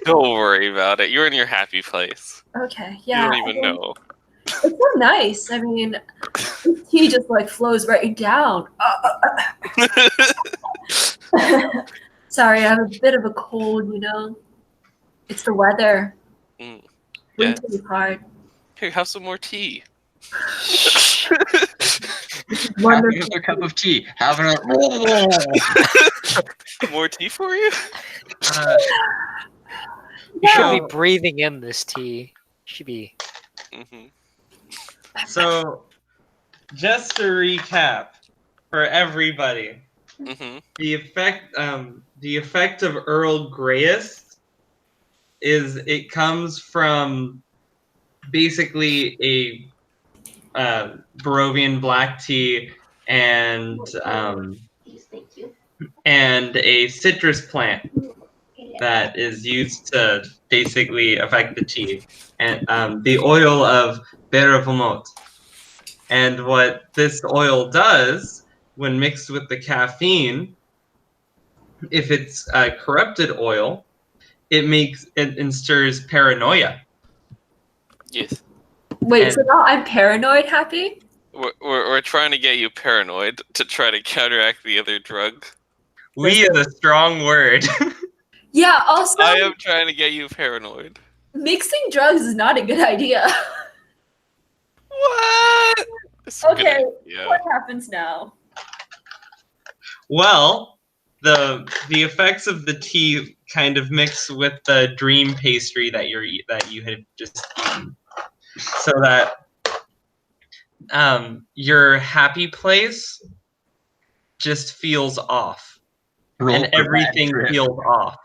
Don't worry about it. You're in your happy place. Okay, You yeah. don't even know. It's so nice. I mean, tea just like flows right down. Sorry, I have a bit of a cold, you know. It's the weather. Mm, Winter yes. is hard. Here, have some more tea. Have Wonderful. another cup of tea. Have another. More tea for you? You should be So- breathing in this tea. Should be. Hmm. So, just to recap for everybody, Hmm. the effect of Earl Greyest is it comes from basically a Barovian black tea and Please, thank you. a citrus plant that is used to basically affect the tea, and the oil of bergamot. And what this oil does, when mixed with the caffeine, if it's corrupted oil, it instils paranoia. Yes. Wait, so And- now I'm paranoid happy? We're trying to get you paranoid to try to counteract the other drug. We is a strong word. Yeah, also, I am trying to get you paranoid. mixing drugs is not a good idea. What? It's a good Okay, idea. what happens now? Well, the effects of the tea kind of mix with the dream pastry that you had just eaten, so that your happy place just feels off, Roll and for bad everything trip. feels off,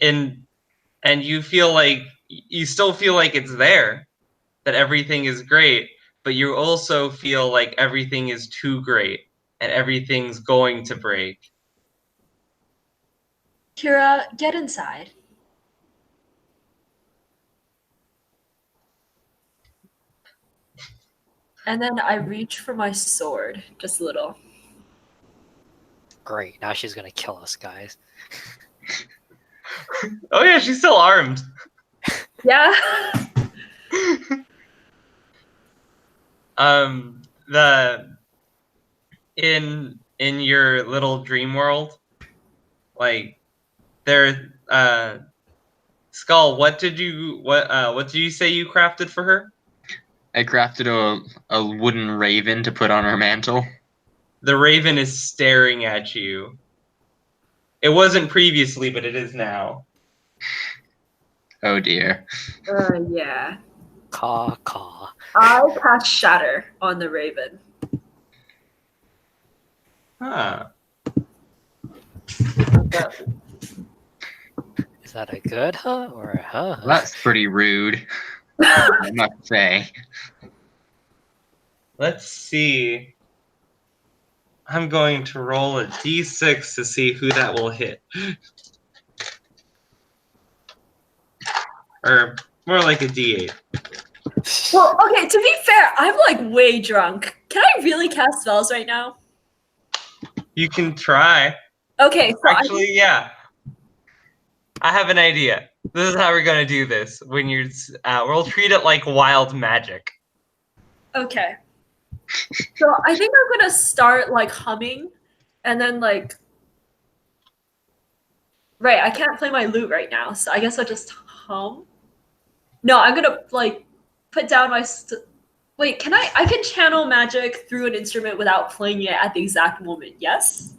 and you feel like you still feel like it's there, that everything is great, but you also feel like everything is too great and everything's going to break. Kira, get inside. And then I reach for my sword, just a little. Great. Now she's gonna kill us, guys. Oh yeah, she's still armed. Yeah? The in your little dream world, like there, Skal, what did you say you crafted for her? I crafted a wooden raven to put on her mantle. The raven is staring at you. It wasn't previously, but it is now. Oh dear. Yeah. Caw, caw. I cast Shatter on the raven. Huh. Is that a good huh or a huh? That's pretty rude, I must say. Let's see. I'm going to roll a d6 to see who that will hit. Or more like a d8. Well, okay, to be fair, I'm like way drunk. Can I really cast spells right now? You can try. Okay, so Actually, yeah. I have an idea. This is how we're gonna do this. When you're, we'll treat it like wild magic. okay. So I think I'm gonna start like humming, and then like, right, I can't play my lute right now, so I guess I'll just hum. No, I'm gonna like put down my. Wait, can I? I can channel magic through an instrument without playing it at the exact moment. Yes.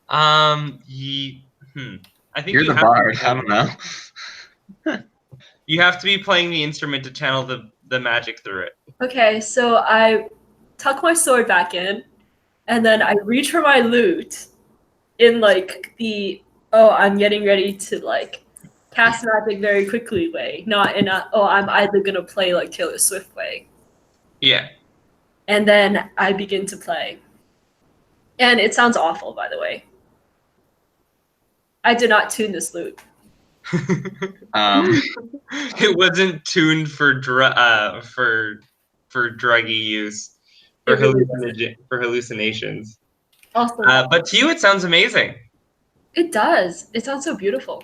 I think You're the have to bard. be- I don't know. You have to be playing the instrument to channel the magic through it. Okay, so I tuck my sword back in, and then I reach for my lute in like the I'm getting ready to like cast magic very quickly way, not in a I'm either gonna play like Taylor Swift way. Yeah. And then I begin to play. And it sounds awful, by the way. I did not tune this lute. It wasn't tuned for druggy use, for It really hallucinations. Also, But to you, it sounds amazing. It does. It sounds so beautiful.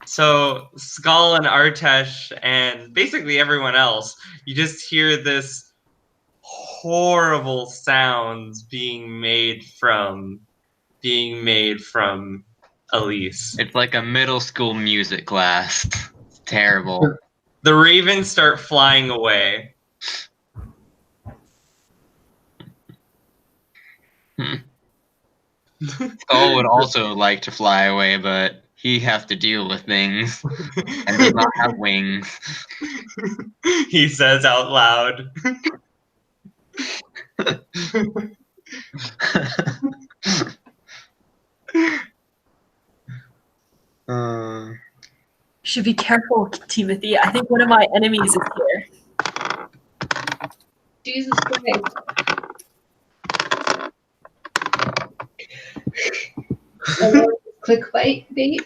So Skal and Artesh and basically everyone else, you just hear this horrible sounds being made from Elyse. It's like a middle school music class. It's terrible. The ravens start flying away. Skull would also like to fly away, but he has to deal with things and does not have wings. He says out loud. Should be careful, Timothy. I think one of my enemies is here. Jesus Christ. Clickbait bait.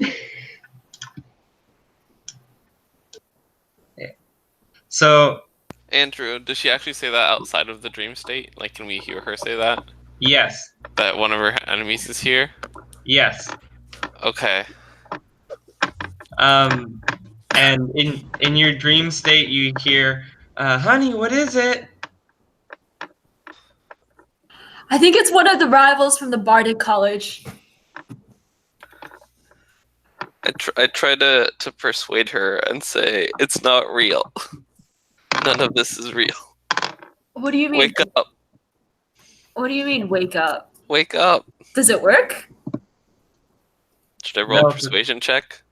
So, Andrew, does she actually say that outside of the dream state? Like, can we hear her say that? yes. That one of her enemies is here? Yes. Okay. And in your dream state, you hear, "Honey, what is it?" I think it's one of the rivals from the Bardic College. I try to persuade her and say, it's not real. None of this is real. What do you mean? Wake up. What do you mean, wake up? Wake up. Does it work? Should I roll No. a persuasion check?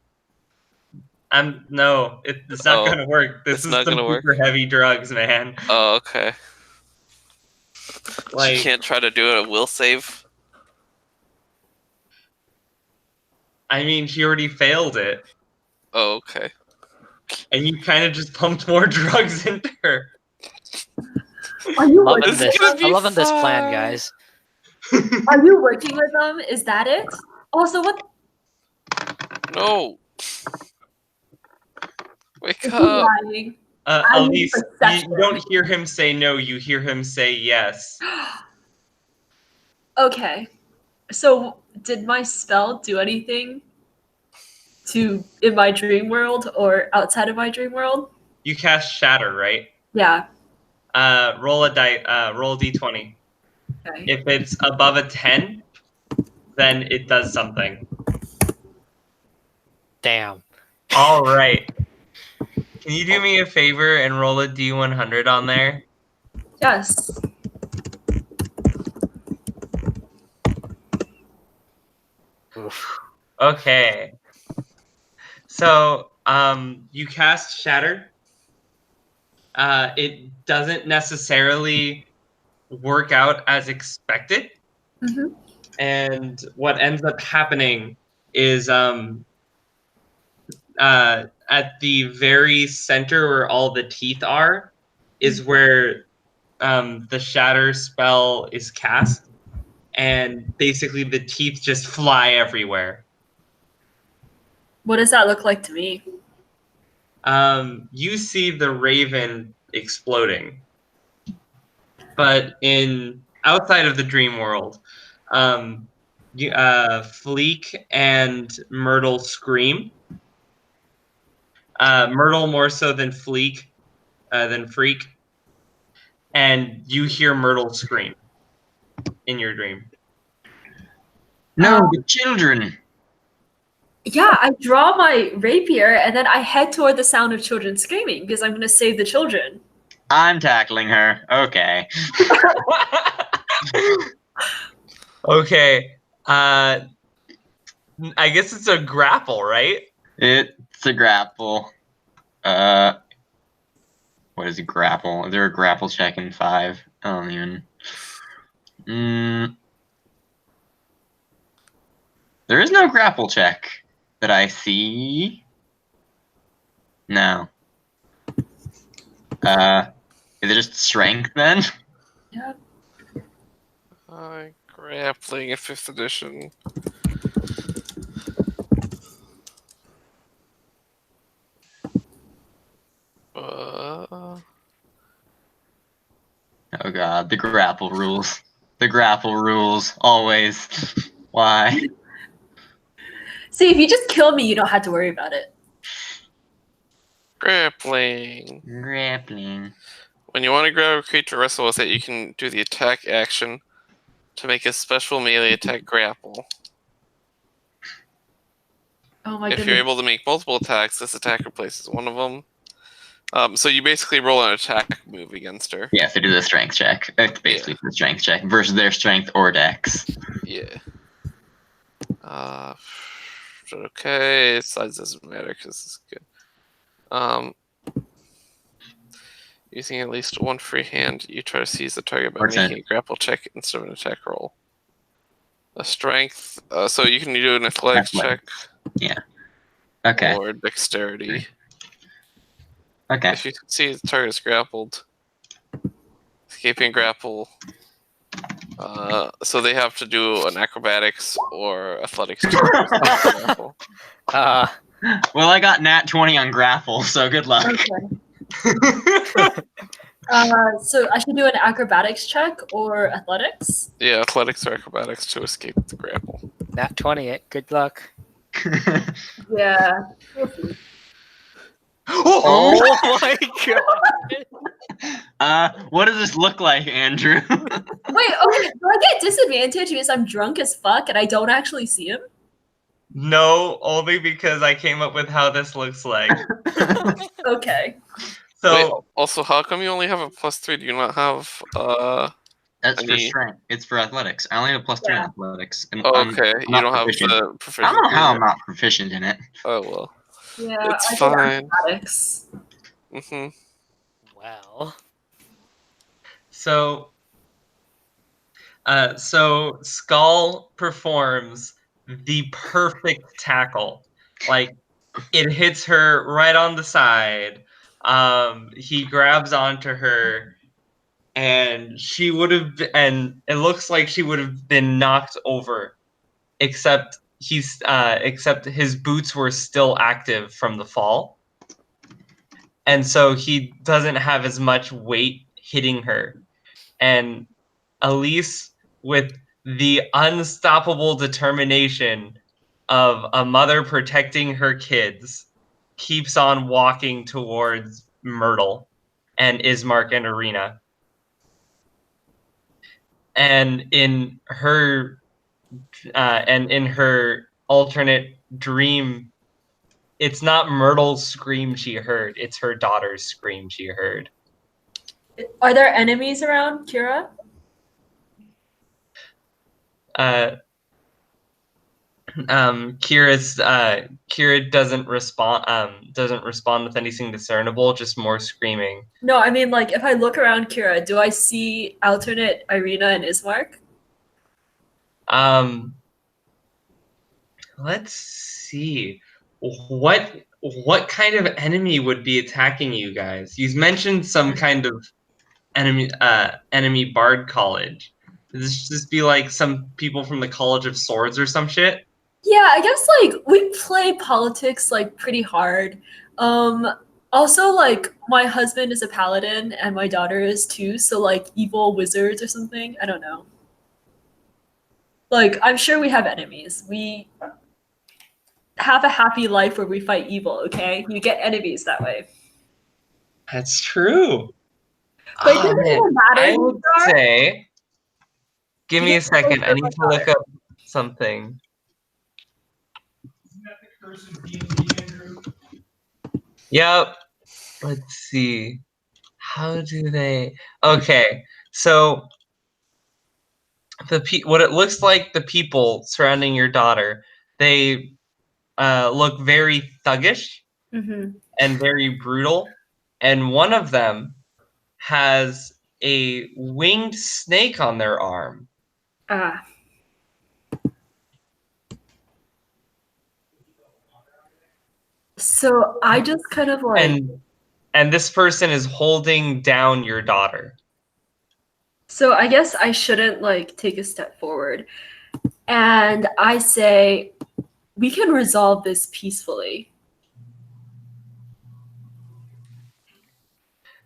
No, it's not Oh, gonna work. This it's is not some gonna work? super heavy drugs, man. Oh, okay. Like, She can't try to do a will save? I mean, she already failed it, Oh, okay. and you kind of just pumped more drugs into her. Are you Loving working this. It's gonna with be I'm loving this plan, fine. guys. them? Are you working with them? Is that it? Also, what No. Wake is he up. lying? Elyse, you perception. don't hear him say no. You hear him say yes. Okay. So, did my spell do anything in my dream world or outside of my dream world? You cast Shatter, right? Yeah. Roll a d20. Okay. If it's above a 10, then it does something. Damn. All right. Can you do me a favor and roll a d100 on there? Yes. Oof. Okay. So, you cast Shatter. It doesn't necessarily work out as expected. Mhm. And what ends up happening is at the very center where all the teeth are is where the Shatter spell is cast. And basically the teeth just fly everywhere. What does that look like to me? You see the raven exploding. But outside of the dream world, Fleek and Myrtle scream. Myrtle more so than Fleek, than Freak. And you hear Myrtle scream in your dream. No, the children. Yeah, I draw my rapier and then I head toward the sound of children screaming because I'm going to save the children. I'm tackling her. Okay. Okay. I guess it's a grapple, right? It's a grapple. What is a grapple? Is there a grapple check in 5? I don't even. There is no grapple check that I see. No. Is it just strength then? Yeah. Grappling in 5th edition. Oh god, the grapple rules. The grapple rules, always. Why? See, if you just kill me, you don't have to worry about it. Grappling. Grappling. When you want to grab a creature to wrestle with it, you can do the attack action to make a special melee attack grapple. Oh my If goodness. you're able to make multiple attacks, this attack replaces one of them. So you basically roll an attack move against her. Yeah, so do the strength check. It's basically the strength check versus their strength or dex. Yeah. Okay, size doesn't matter because this is good. Using at least one free hand, you try to seize the target by making a grapple check instead of an attack roll. A strength, so you can do an athletics check. Yeah. Okay. Or dexterity. Okay. If you see the target is grappled, escaping grapple. So they have to do an acrobatics or athletics check. Uh, Well, I got nat 20 on grapple, so good luck. Okay. So I should do an acrobatics check or athletics? Yeah, athletics or acrobatics to escape the grapple. Nat 20, good luck. Yeah. Oh my god! What does this look like, Andrew? Wait, okay, do I get disadvantage because I'm drunk as fuck and I don't actually see him? No, only because I came up with how this looks like. Okay. So Wait, also, how come you only have a +3? Do you not have That's for Any- strength. It's for athletics. I only have +2 in Yeah. athletics. And Oh, I'm okay, you not don't have proficient. the I proficiency. don't know how I'm yet. not proficient in it. Oh well, Yeah, it's I did fine. acrobatics. Wow. So Skal performs the perfect tackle. Like, it hits her right on the side. He grabs onto her, and and it looks like she would have been knocked over, except his boots were still active from the fall, and so he doesn't have as much weight hitting her. And Elyse, with the unstoppable determination of a mother protecting her kids, keeps on walking towards Myrtle and Ismark and Arena. And in her alternate dream, it's not Myrtle's scream she heard; it's her daughter's scream she heard. Are there enemies around, Kira? Kira doesn't respond with anything discernible, just more screaming. No, I mean, like, if I look around Kira, do I see alternate Irina and Ismark? Let's see. What kind of enemy would be attacking you guys? You mentioned some kind of enemy bard college. Does this just be like some people from the College of Swords or some shit? Yeah, I guess, like, we play politics, like, pretty hard. Also, like, my husband is a paladin and my daughter is too, so, like, evil wizards or something. I don't know. Like, I'm sure we have enemies. We have a happy life where we fight evil, okay? You get enemies that way. That's true. But it doesn't even matter. I would Star. say, give me a second. I need to look daughter. up something. Yep. Let's see. How do they? Okay, so what it looks like, the people surrounding your daughter, they look very thuggish Mm-hmm. and very brutal, and one of them has a winged snake on their arm. Ah. So I just kind of like. And this person is holding down your daughter. So I guess I shouldn't like take a step forward. And I say, we can resolve this peacefully.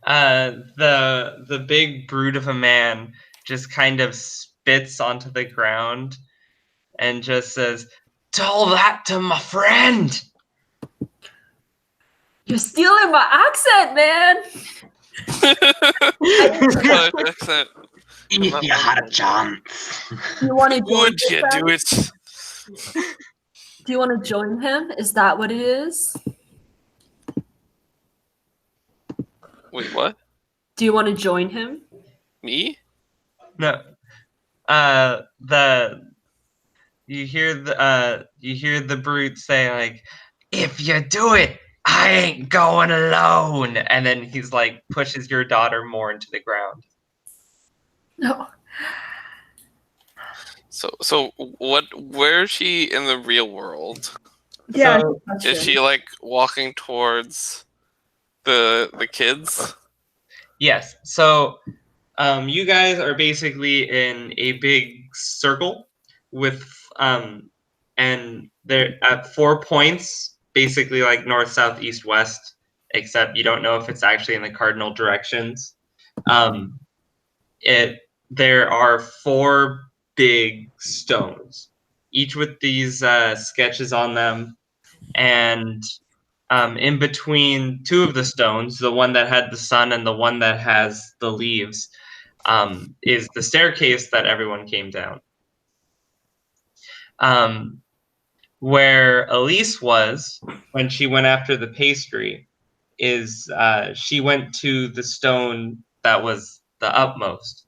The big brute of a man just kind of spits onto the ground and just says, "Tell that to my friend." You're stealing my accent, man. Scottish accent. If you had a chance. You want to join? Would this you then? do it? Do you want to join him? Is that what it is? Wait, what? Do you want to join him? Me? No. You hear the brute say like, "If you do it, I ain't going alone." And then he's like pushes your daughter more into the ground. No. So what? Where is she in the real world? Yeah. So- Is she like walking towards the kids? Yes. So you guys are basically in a big circle with and they're at 4 points, basically like north, south, east, west, except you don't know if it's actually in the cardinal directions. There are 4 big stones, each with these sketches on them, and in between 2 of the stones, the one that had the sun and the one that has the leaves, is the staircase that everyone came down. Where Elyse was when she went after the pastry is she went to the stone that was the upmost.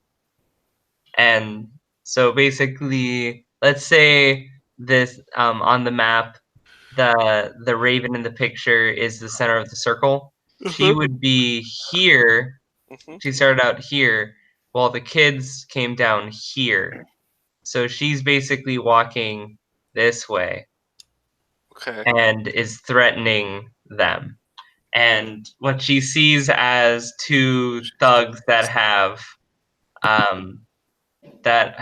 And so basically, let's say this on the map, the raven in the picture is the center of the circle. She would be here. She started out here, while the kids came down here. So she's basically walking this way Okay. and is threatening them. And what she sees as 2 thugs that have that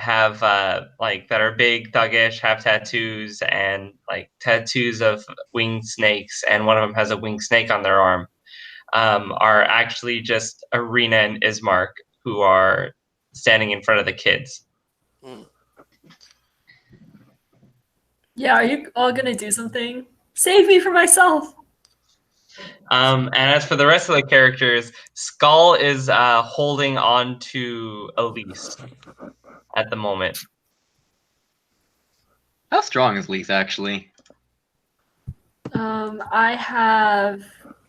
are big, thuggish, have tattoos, and like tattoos of winged snakes, and one of them has a winged snake on their arm, are actually just Arena and Ismark, who are standing in front of the kids. Yeah, are you all gonna do something? Save me from myself. And as for the rest of the characters, Skal is holding on to Elyse at the moment. How strong is Elyse actually? I have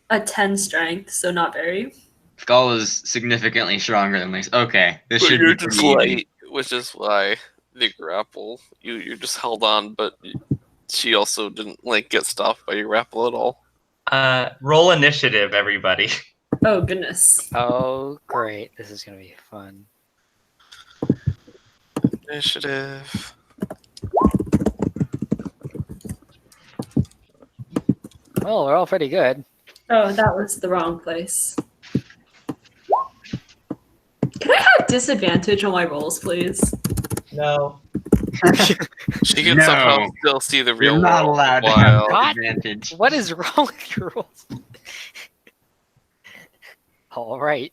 a 10 strength, so not very. Skal is significantly stronger than Elyse. Okay, this But should you're be just pretty even. light, which is why the grapple. You just held on, but she also didn't like get stopped by your grapple at all. Roll initiative, everybody. Oh goodness. Oh, great. This is going to be fun. Initiative. Well, we're all pretty good. Oh, that was the wrong place. Can I have disadvantage on my rolls, please? No. She can No. somehow still see the real You're not world allowed to while have advantage. What is wrong with your rules? All right.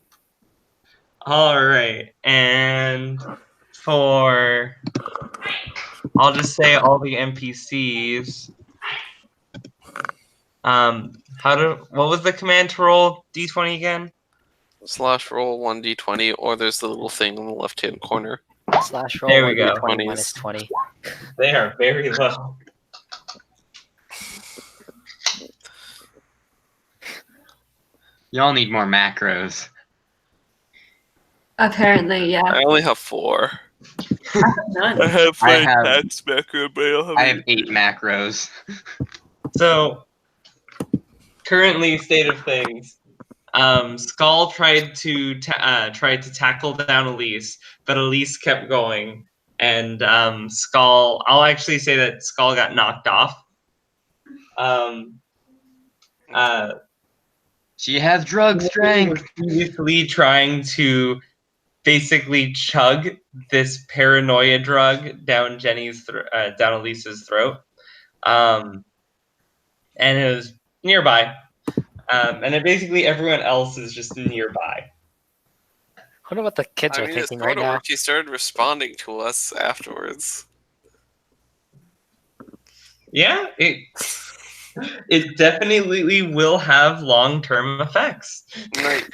All right. And for, I'll just say all the NPCs. What was the command to roll D20 again? slash roll 1d20, or there's the little thing in the left-hand corner. Slash roll There we go. 20 20s. minus 20. They are very low. Y'all need more macros. Apparently, yeah. I only have 4. None. have I have- tax macro, but I don't have I have 8 macros. So, currently, state of things. Skal tried to tackle down Elyse, but Elyse kept going, and Skal. I'll actually say that Skal got knocked off. She has drug strength. Previously trying to basically chug this paranoia drug down down Elyse's throat, and it was nearby. And then basically everyone else is just nearby. I wonder what the kids I are mean, it's thinking sort right of now. worked. He started responding to us afterwards. Yeah, it definitely will have long-term effects. Like,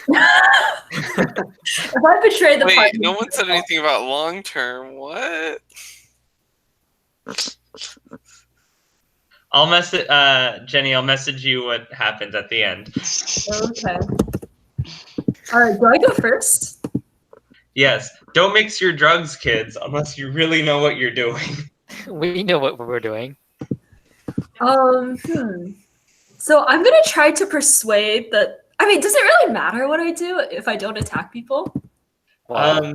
If I betray the wait, party, no one said anything about long term. What? I'll message Jenny. I'll message you what happens at the end. Okay. All right. Do I go first? Yes, don't mix your drugs, kids, unless you really know what you're doing. We know what we're doing. So I'm gonna try to persuade that. I mean, does it really matter what I do if I don't attack people? Wow.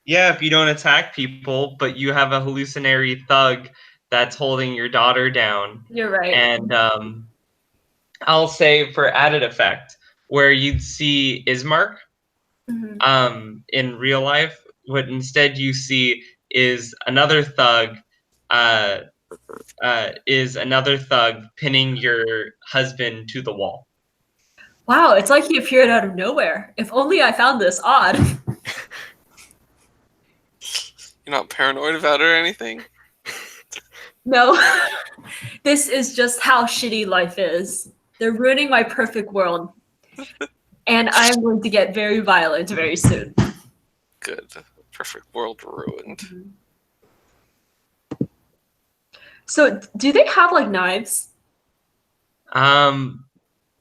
Yeah, if you don't attack people, but you have a hallucinatory thug that's holding your daughter down. You're right. And I'll say for added effect, where you'd see Ismark in real life, what instead you see is another thug pinning your husband to the wall. Wow, it's like he appeared out of nowhere. If only I found this odd. You're not paranoid about it or anything? No, this is just how shitty life is. They're ruining my perfect world. And I'm going to get very violent very soon. Good. Perfect world ruined. So, do they have like knives?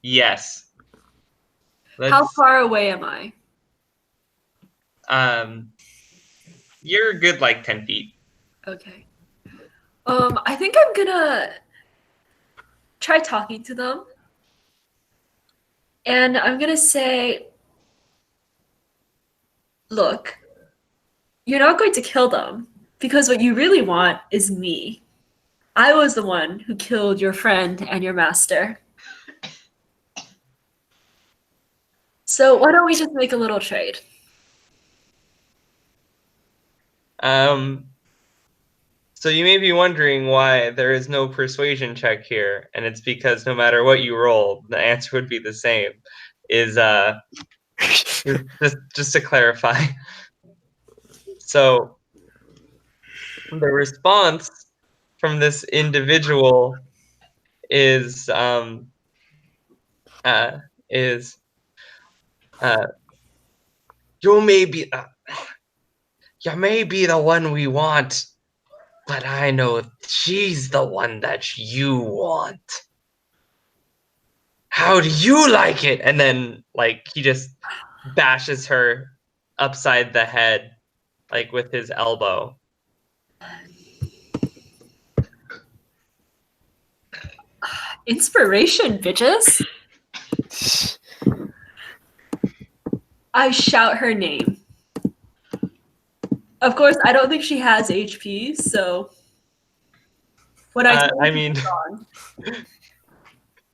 Yes. How far away am I? You're good like 10 feet. Okay. I think I'm gonna try talking to them. And I'm gonna say, look, you're not going to kill them because what you really want is me. I was the one who killed your friend and your master. So why don't we just make a little trade? So you may be wondering why there is no persuasion check here, and it's because no matter what you roll, the answer would be the same. Just to clarify. So the response from this individual is you may be the one we want, but I know she's the one that you want. How do you like it? And then, like, he just bashes her upside the head, like, with his elbow. Inspiration, bitches. I shout her name. Of course, I don't think she has HP, so when I mean,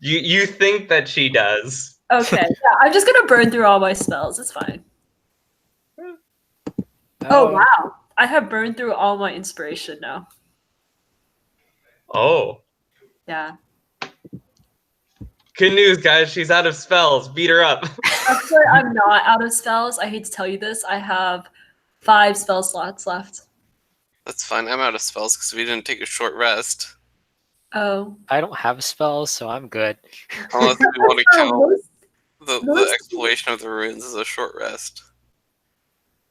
you think that she does. Okay, yeah, I'm just gonna burn through all my spells. It's fine. Oh wow, I have burned through all my inspiration now. Oh. Yeah. Good news, guys. She's out of spells. Beat her up. Actually, I'm not out of spells. I hate to tell you this. I have 5 spell slots left. That's fine. I'm out of spells because we didn't take a short rest. Oh. I don't have spells, so I'm good. Unless we want to count the most- exploration of the ruins as a short rest.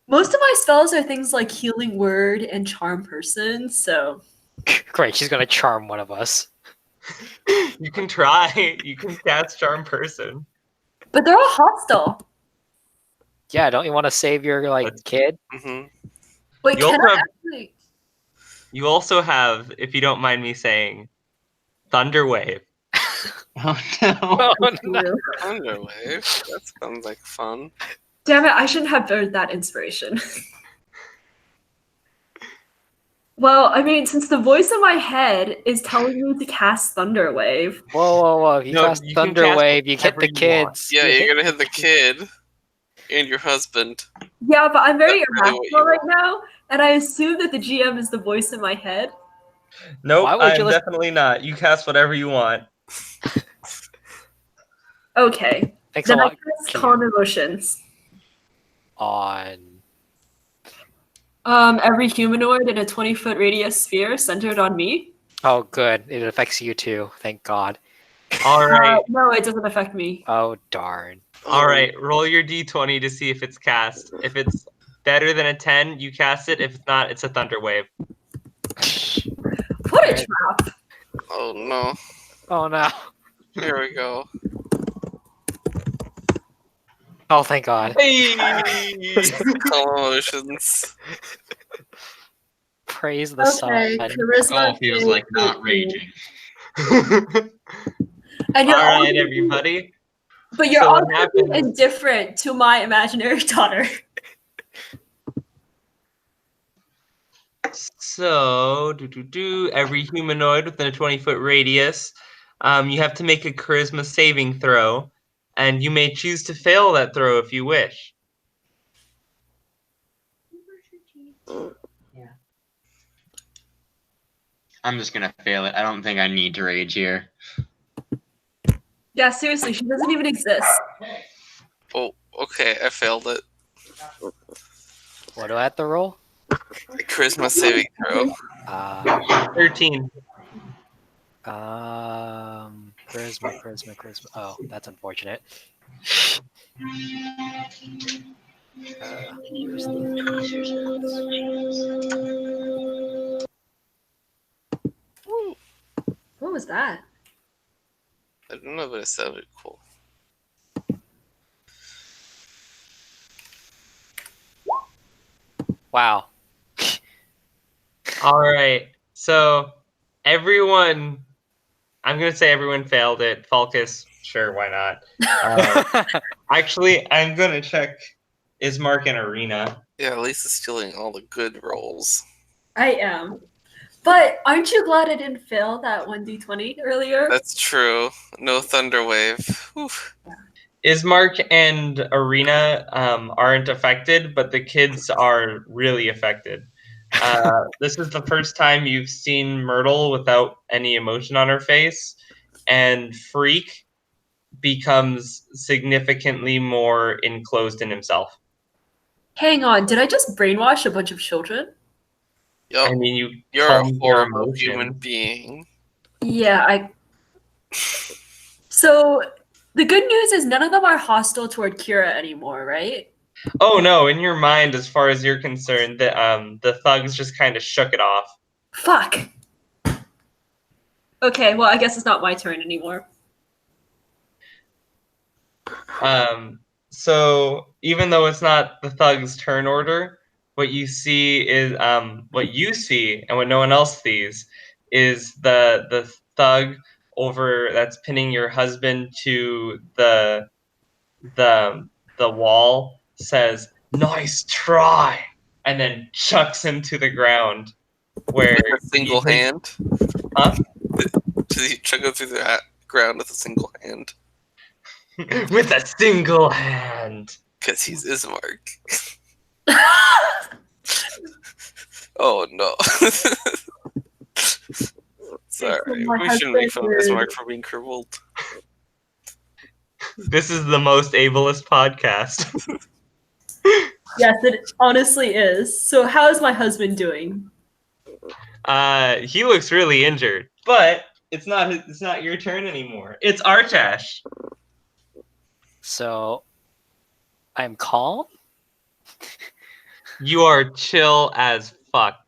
Most of my spells are things like Healing Word and Charm Person, so... Great, she's gonna charm one of us. You can try. You can cast Charm Person. But they're all hostile. Yeah, don't you want to save your kid? Mm-hmm. Wait, You can also I have- actually... You also have, if you don't mind me saying, Thunder Wave. Oh no. Oh, no. Thunderwave. That sounds like fun. Damn it, I shouldn't have burned that inspiration. Well, I mean, since the voice in my head is telling me to cast Thunder Wave. Whoa. If you No, cast you can Thunder cast Wave, you hit whatever the you want. kids. Yeah, You you're gonna hit the kid and your husband. Yeah, but I'm very That's really what irrational you right now, and I assume that the GM is the voice in my head. Nope, Why would you I'm listen- definitely not. You cast whatever you want. Okay. Thanks a Then I lot. cast Q. calm emotions. On Every humanoid in a 20-foot radius sphere centered on me. oh, good. It affects you too. Thank God. All right. No, it doesn't affect me. Oh darn. All right. Roll your d20 to see if it's cast. If it's better than a 10, you cast it. If it's not, it's a thunder wave. What a Alright. trap. Oh no. Oh no. Here we go. Oh thank God. Hey! Calm emotions. Praise the Okay, sun. charisma. Skull feels like not 18. raging. And you're All all right, everybody. But you're So what also happens- indifferent to my imaginary daughter. So, every humanoid within a 20-foot radius, you have to make a charisma saving throw, and you may choose to fail that throw if you wish. I'm just gonna fail it. I don't think I need to rage here. Yeah, seriously, she doesn't even exist. Oh, okay, I failed it. What do I have to roll? Charisma saving throw. 13. Charisma. Oh, that's unfortunate. Where's Woo. What was that? I don't know, but it sounded cool. Wow. All right. So, everyone, I'm going to say everyone failed it. Falkas, sure, why not? Actually, I'm going to check, is Mark in Arena? Yeah, Elyse is stealing all the good rolls. I am. But aren't you glad I didn't fail that 1d20 earlier? That's true. No thunder wave. Oof. Ismark and Arena aren't affected, but the kids are really affected. This is the first time you've seen Myrtle without any emotion on her face, and Freak becomes significantly more enclosed in himself. Hang on, did I just brainwash a bunch of children? Yup. I mean, You're a calm your horrible emotions. human being. Yeah, So, the good news is none of them are hostile toward Kira anymore, right? Oh no! In your mind, as far as you're concerned, the thugs just kind of shook it off. Fuck! Okay, well, I guess it's not my turn anymore. So even though it's not the thug's turn order, what you see is what you see and what no one else sees is the thug over that's pinning your husband to the wall says, "Nice try," and then chucks him to the ground. Where With a single hand? Huh? Does he chuck him through the ground with a single hand? With a single hand. Because he's Ismark. Oh no. Sorry, My we shouldn't make fun of husband Ismark for being crippled. This is the most ableist podcast. Yes, it honestly is. So, how is my husband doing? He looks really injured, but it's not your turn anymore. It's Artesh. So I'm calm. You are chill as fuck.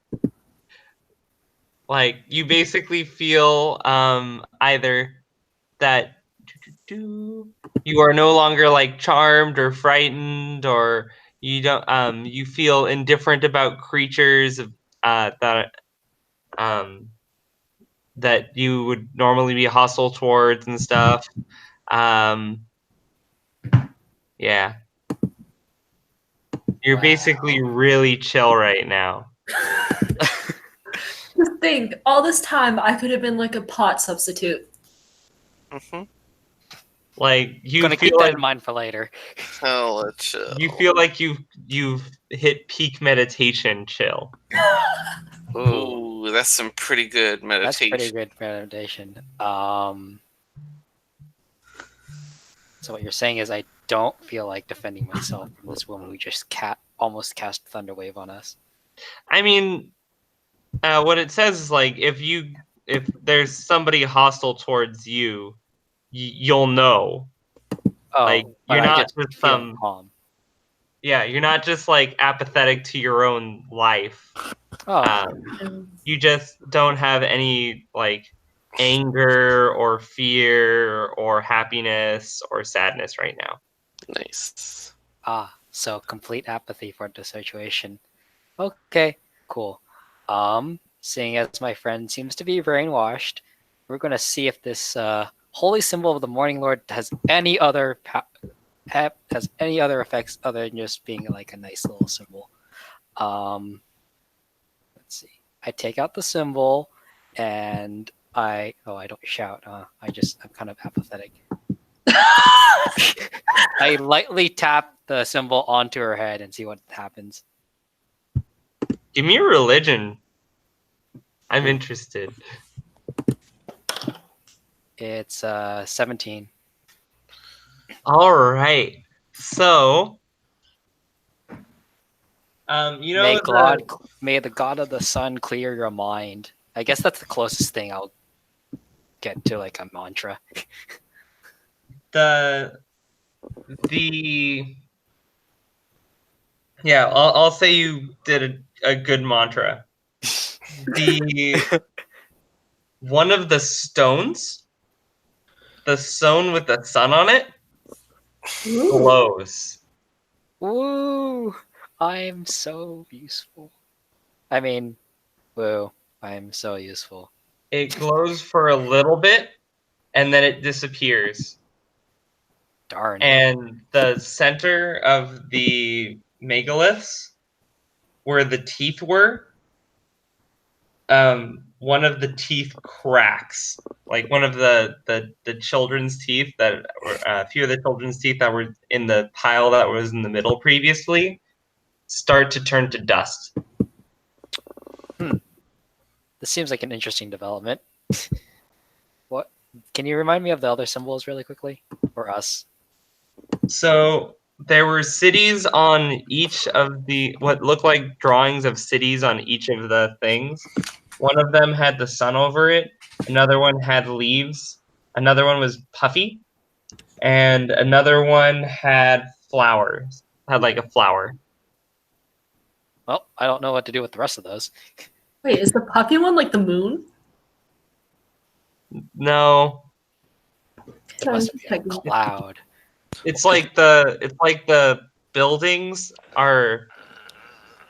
Like you basically feel either that you are no longer like charmed or frightened, or you don't you feel indifferent about creatures that you would normally be hostile towards and stuff. Yeah. You're basically really chill right now. Just think, all this time I could have been like a pot substitute. Mm-hmm. Like you Gonna keep feel that like in mind for later. Hella chill. you feel like you've hit peak meditation chill. Ooh, that's some pretty good That's meditation. pretty good meditation. So what you're saying is I don't feel like defending myself from this woman who just almost cast Thunderwave on us. I mean, what it says is like if there's somebody hostile towards you, you'll know. Oh, Like but you're I not just just feel calm. Yeah, you're not just like apathetic to your own life. Oh, You just don't have any like anger or fear or happiness or sadness right now. Nice. so complete apathy for the situation. Okay, cool. Seeing as my friend seems to be brainwashed, we're gonna see if this holy symbol of the Morning Lord has any other effects other than just being like a nice little symbol. Let's see. I take out the symbol, and I don't shout. I'm kind of apathetic. I lightly tap the symbol onto her head and see what happens. Give me a religion. I'm interested. It's 17. All right. So, you know May the God of the Sun clear your mind. I guess that's the closest thing I'll get to like a mantra. I'll say you did a good mantra. One of the stones, the stone with the sun on it, glows. Woo! I'm so useful. I mean, woo! I'm so useful. It glows for a little bit, and then it disappears. Darn. And the center of the megaliths, where the teeth were, one of the teeth cracks. Like one of the children's teeth that were a few of the children's teeth that were in the pile that was in the middle previously start to turn to dust. This seems like an interesting development. What? Can you remind me of the other symbols really quickly? For us? So there were cities on each of what looked like drawings of cities on each of the things. One of them had the sun over it. Another one had leaves. Another one was puffy. And another one had flowers. Had like a flower. Well, I don't know what to do with the rest of those. Wait, is the puffy one like the moon? No. It must be a cloud. It's like the buildings are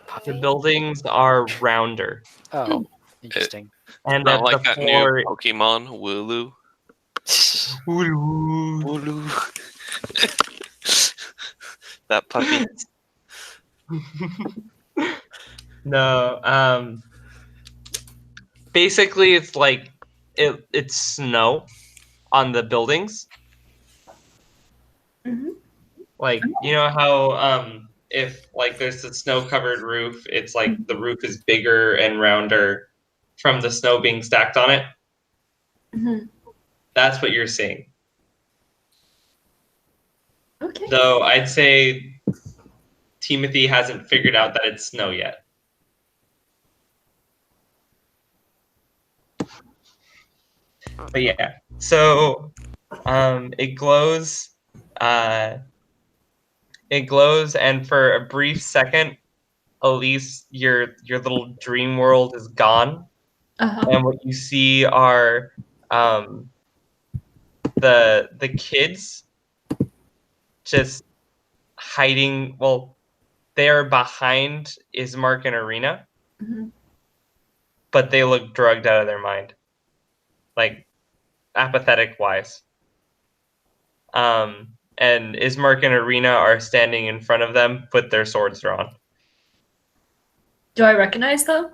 Puffy? the buildings are rounder. Oh, interesting. And Not at like the that floor, new Pokemon, Wooloo. Wooloo. That puppy. No, basically it's like it's snow on the buildings. Mm-hmm. Like, you know how if like there's a snow-covered roof, it's like the roof is bigger and rounder from the snow being stacked on it. Mm-hmm. That's what you're seeing. Okay. Though I'd say Timothy hasn't figured out that it's snow yet. But yeah, so it glows. It glows, and for a brief second, Elyse, your little dream world is gone, and what you see are the kids just hiding. Well, they are behind Ismark and Arena, but they look drugged out of their mind, like apathetic wise. And Ismark and Arena are standing in front of them with their swords drawn. Do I recognize them?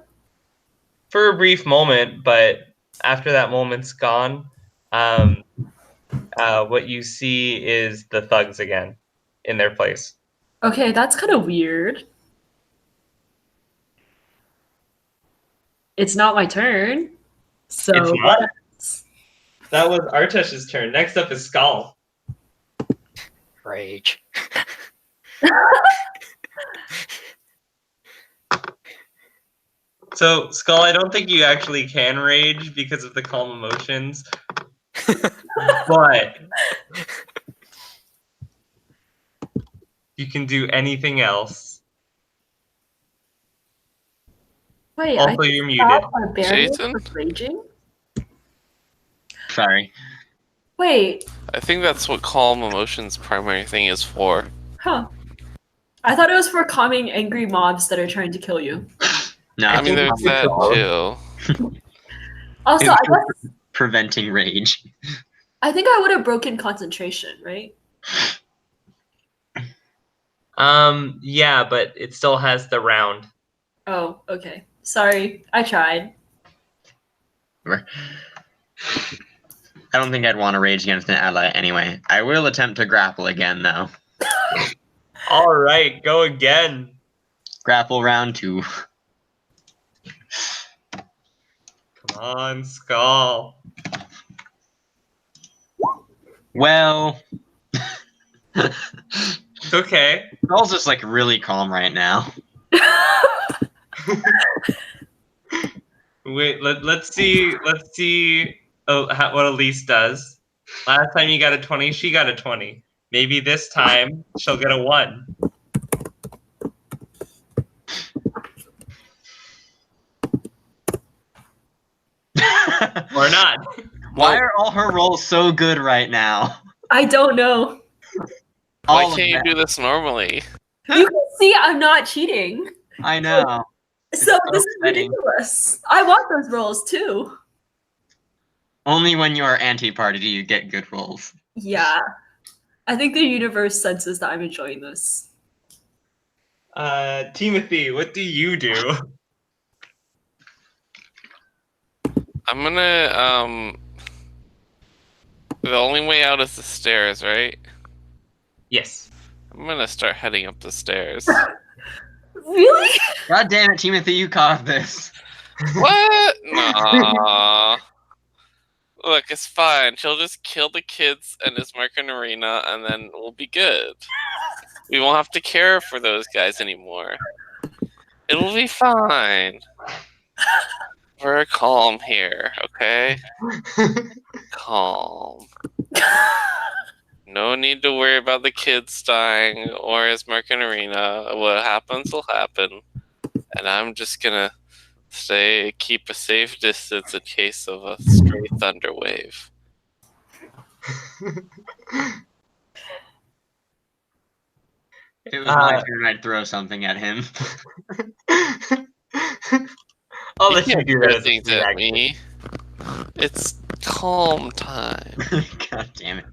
For a brief moment, but after that moment's gone, what you see is the thugs again in their place. Okay, that's kind of weird. It's not my turn. So It's not? That was Artesh's turn. Next up is Skal. Rage. So, Skull, I don't think you actually can rage because of the calm emotions. But you can do anything else. Wait, Also, you're muted. Barbarian Jason? from raging? Sorry. Wait, I think that's what calm emotions primary thing is for. huh. I thought it was for calming angry mobs that are trying to kill you. No, I mean, there's that too. Also, I guess preventing rage. I think I would have broken concentration, right? Yeah, but it still has the round. Oh, okay. Sorry, I tried. I don't think I'd want to rage against an ally anyway. I will attempt to grapple again, though. All right, go again. Grapple round 2. Come on, Skull. Well, It's okay. Skull's just like really calm right now. Wait, let's see. Let's see. Oh, what Elyse does. Last time you got a 20, she got a 20. Maybe this time she'll get a 1. Or not. Why are all her rolls so good right now? I don't know. Why All of can't you them. do this normally? You can see I'm not cheating. I know. So this is upsetting. ridiculous. I want those rolls too. Only when you are anti-party do you get good rolls. Yeah. I think the universe senses that I'm enjoying this. Timothy, what do you do? I'm gonna the only way out is the stairs, right? Yes. I'm gonna start heading up the stairs. Really? God damn it, Timothy, you caused this. What? Nah. Look, it's fine. She'll just kill the kids and Ismark and Arena, and then we'll be good. We won't have to care for those guys anymore. It'll be fine. We're calm here, okay? Calm. No need to worry about the kids dying or Ismark and Arena. What happens will happen. And I'm just gonna keep a safe distance in case of a stray thunder wave. If it was my turn, I'd throw something at him. I'll let you can't do throw that. as a things free at action. me. It's calm time. God damn it.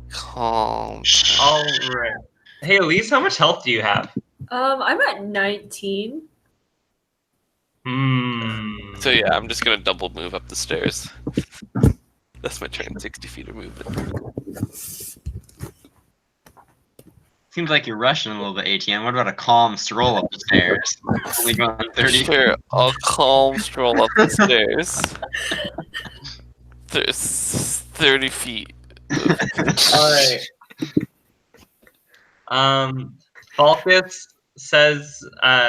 Calm. All right. Hey, Elyse, how much health do you have? I'm at 19. So yeah, I'm just gonna double move up the stairs. That's my turn. 60 feet of movement. Seems like you're rushing a little bit, Etienne. What about a calm stroll up the stairs? Only going 30. Sure, I'll calm stroll up the stairs. There's 30 feet. All right. Falkas says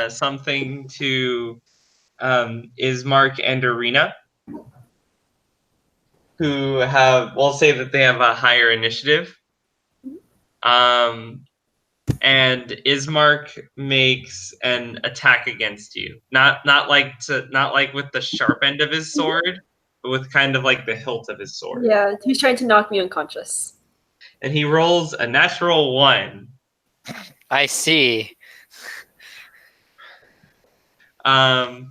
something to Ismark and Arena, who we'll say that they have a higher initiative. And Ismark makes an attack against you. Not like with the sharp end of his sword, but with kind of like the hilt of his sword. Yeah, he's trying to knock me unconscious. And he rolls a natural 1. I see. The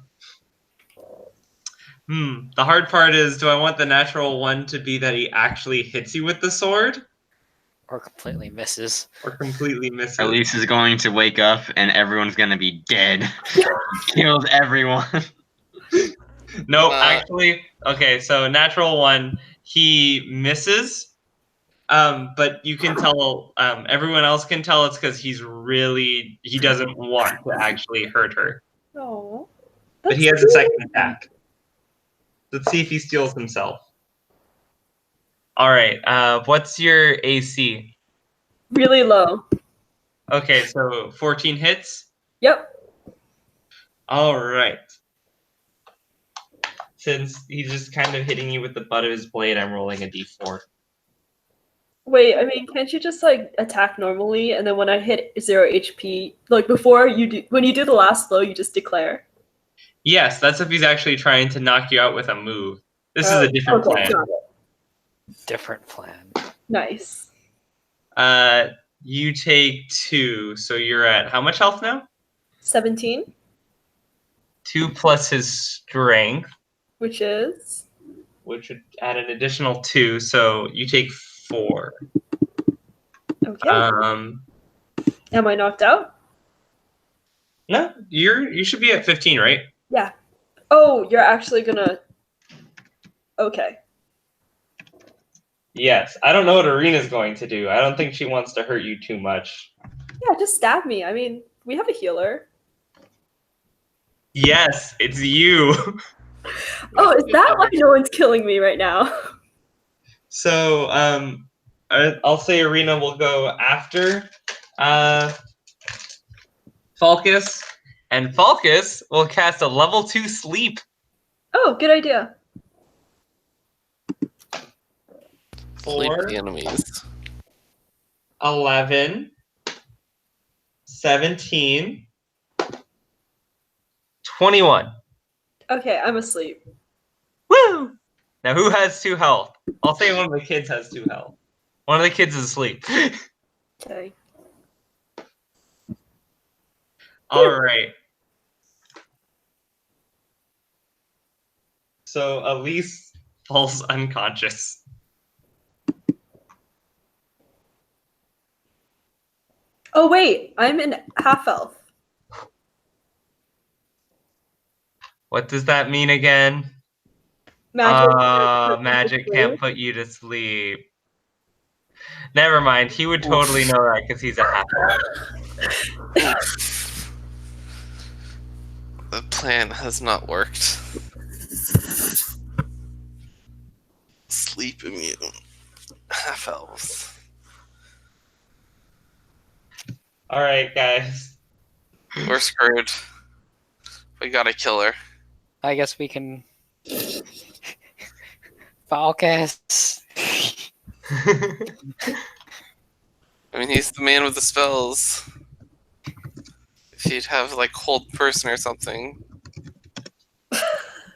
hard part is, do I want the natural 1 to be that he actually hits you with the sword? Or completely misses. Or completely misses? Elyse is going to wake up and everyone's going to be dead. Killed everyone. No, actually, okay, so natural 1, he misses. But you can tell, everyone else can tell it's because he doesn't want to actually hurt her. Oh. But he has a second attack. Let's see if he steals himself. All right, what's your AC? really low. Okay, so 14 hits. Yep. All right. Since he's just kind of hitting you with the butt of his blade, I'm rolling a d4. Wait, I mean, can't you just like attack normally, and then when I hit 0 HP, like before you do, when you do the last blow, you just declare? Yes, that's if he's actually trying to knock you out with a move. This is a different Okay, plan. got it. Different plan. Nice. You take 2, so you're at how much health now? 17, 2 plus his strength, which is which would add an additional 2, so you take 4. okay. Um, Am I knocked out? no, you should be at 15, right? Yeah. Oh, you're actually gonna. Okay. Yes. I don't know what Arena's going to do. I don't think she wants to hurt you too much. Yeah, just stab me. I mean, we have a healer. Yes, it's you. Oh, is that why no one's killing me right now? So, I'll say Arena will go after Falkas, and Falkas will cast a level 2 sleep. Oh, good idea. Sleep 4, the enemies. 11, 17, 21. Okay, I'm asleep. Woo! Now, who has 2 health? I'll say one of the kids has 2 health. One of the kids is asleep. Okay. All right. So Elyse falls unconscious. Oh wait, I'm in half elf. What does that mean again? Magic can't put you to sleep. Never mind. He would totally know that because he's a half elf. The plan has not worked. Sleep immune. Half elves. All right, guys. We're screwed. We gotta kill her. I guess we can. Falkas. I mean, he's the man with the spells. If he'd have, like, hold person or something,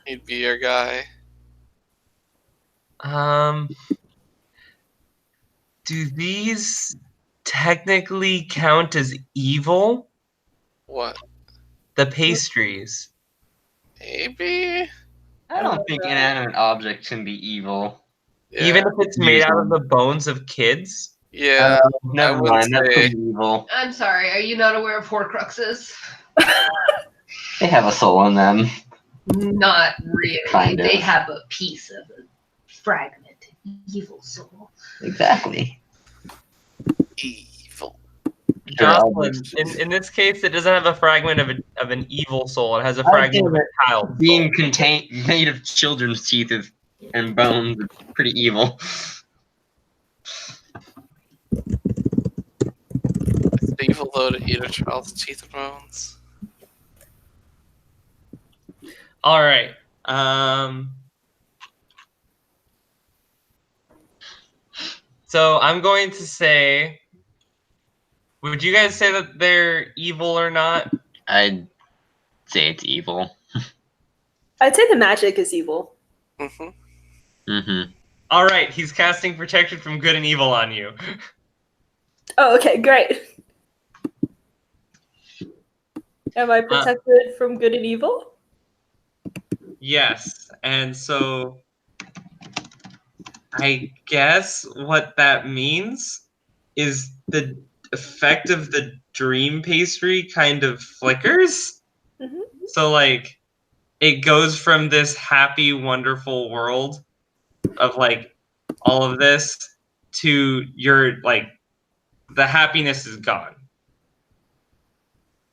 he'd be your guy. Do these technically count as evil? What? The pastries. Maybe? I don't think inanimate objects can be evil. Yeah. Even if it's made out of the bones of kids? Yeah. Never wouldn't mind, that's say- pretty evil. I'm sorry, are you not aware of Horcruxes? They have a soul in them. Not really. Kind of. They have a piece of a fragmented evil soul. Exactly. Evil. Jocelyn, in this case, it doesn't have a fragment of an evil soul. It has a fragment of a child. Being made of children's teeth and bones is pretty evil. It's evil, though, to eat a child's teeth and bones. All right. So I'm going to say, would you guys say that they're evil or not? I'd say it's evil. I'd say the magic is evil. Mm-hmm. Mm-hmm. All right, he's casting protection from good and evil on you. Oh, okay, great. Am I protected from good and evil? Yes, and so I guess what that means is the effect of the dream pastry kind of flickers. Mhm. So, like, it goes from this happy, wonderful world of, like, all of this to your, like, the happiness is gone.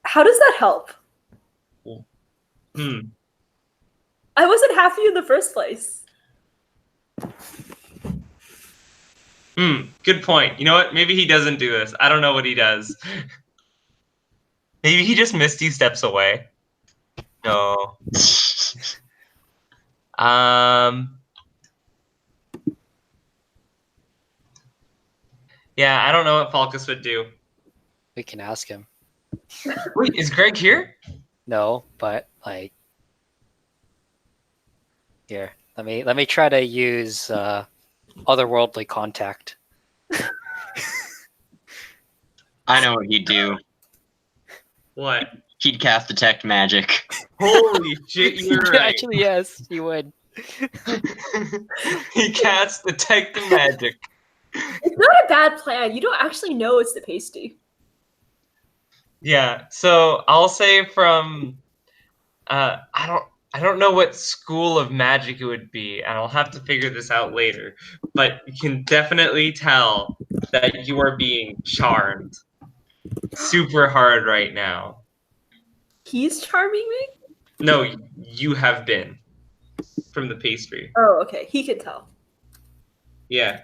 How does that help? Hmm. I wasn't happy in the first place. Good point. You know what? Maybe he doesn't do this. I don't know what he does. Maybe he just Misty steps away. No. Yeah, I don't know what Falkas would do. We can ask him. Wait, is Greg here? No, but like, here. Let me try to use otherworldly contact. I know what he'd do. What? He'd cast Detect Magic. Holy shit, you're right. Actually, yes, you would. He casts Detect Magic. It's not a bad plan. You don't actually know it's the pasty. Yeah, so I'll say from I don't know what school of magic it would be, and I'll have to figure this out later. But you can definitely tell that you are being charmed super hard right now. He's charming me? No, you have been from the pastry. Oh, okay. He can tell. Yeah.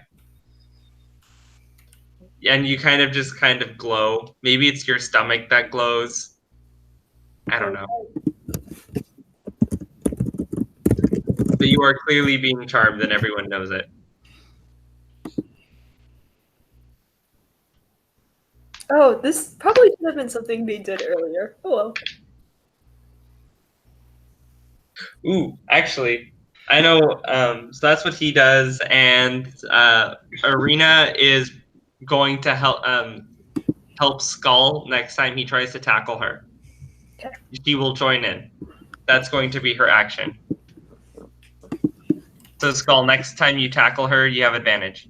And you kind of glow. Maybe it's your stomach that glows. I don't know. But you are clearly being charmed and everyone knows it. Oh, this probably should have been something they did earlier. Oh well. Ooh, actually, I know. So that's what he does, and Arena is going to help Skal next time he tries to tackle her. Okay. She will join in. That's going to be her action. So Skal, next time you tackle her, you have advantage.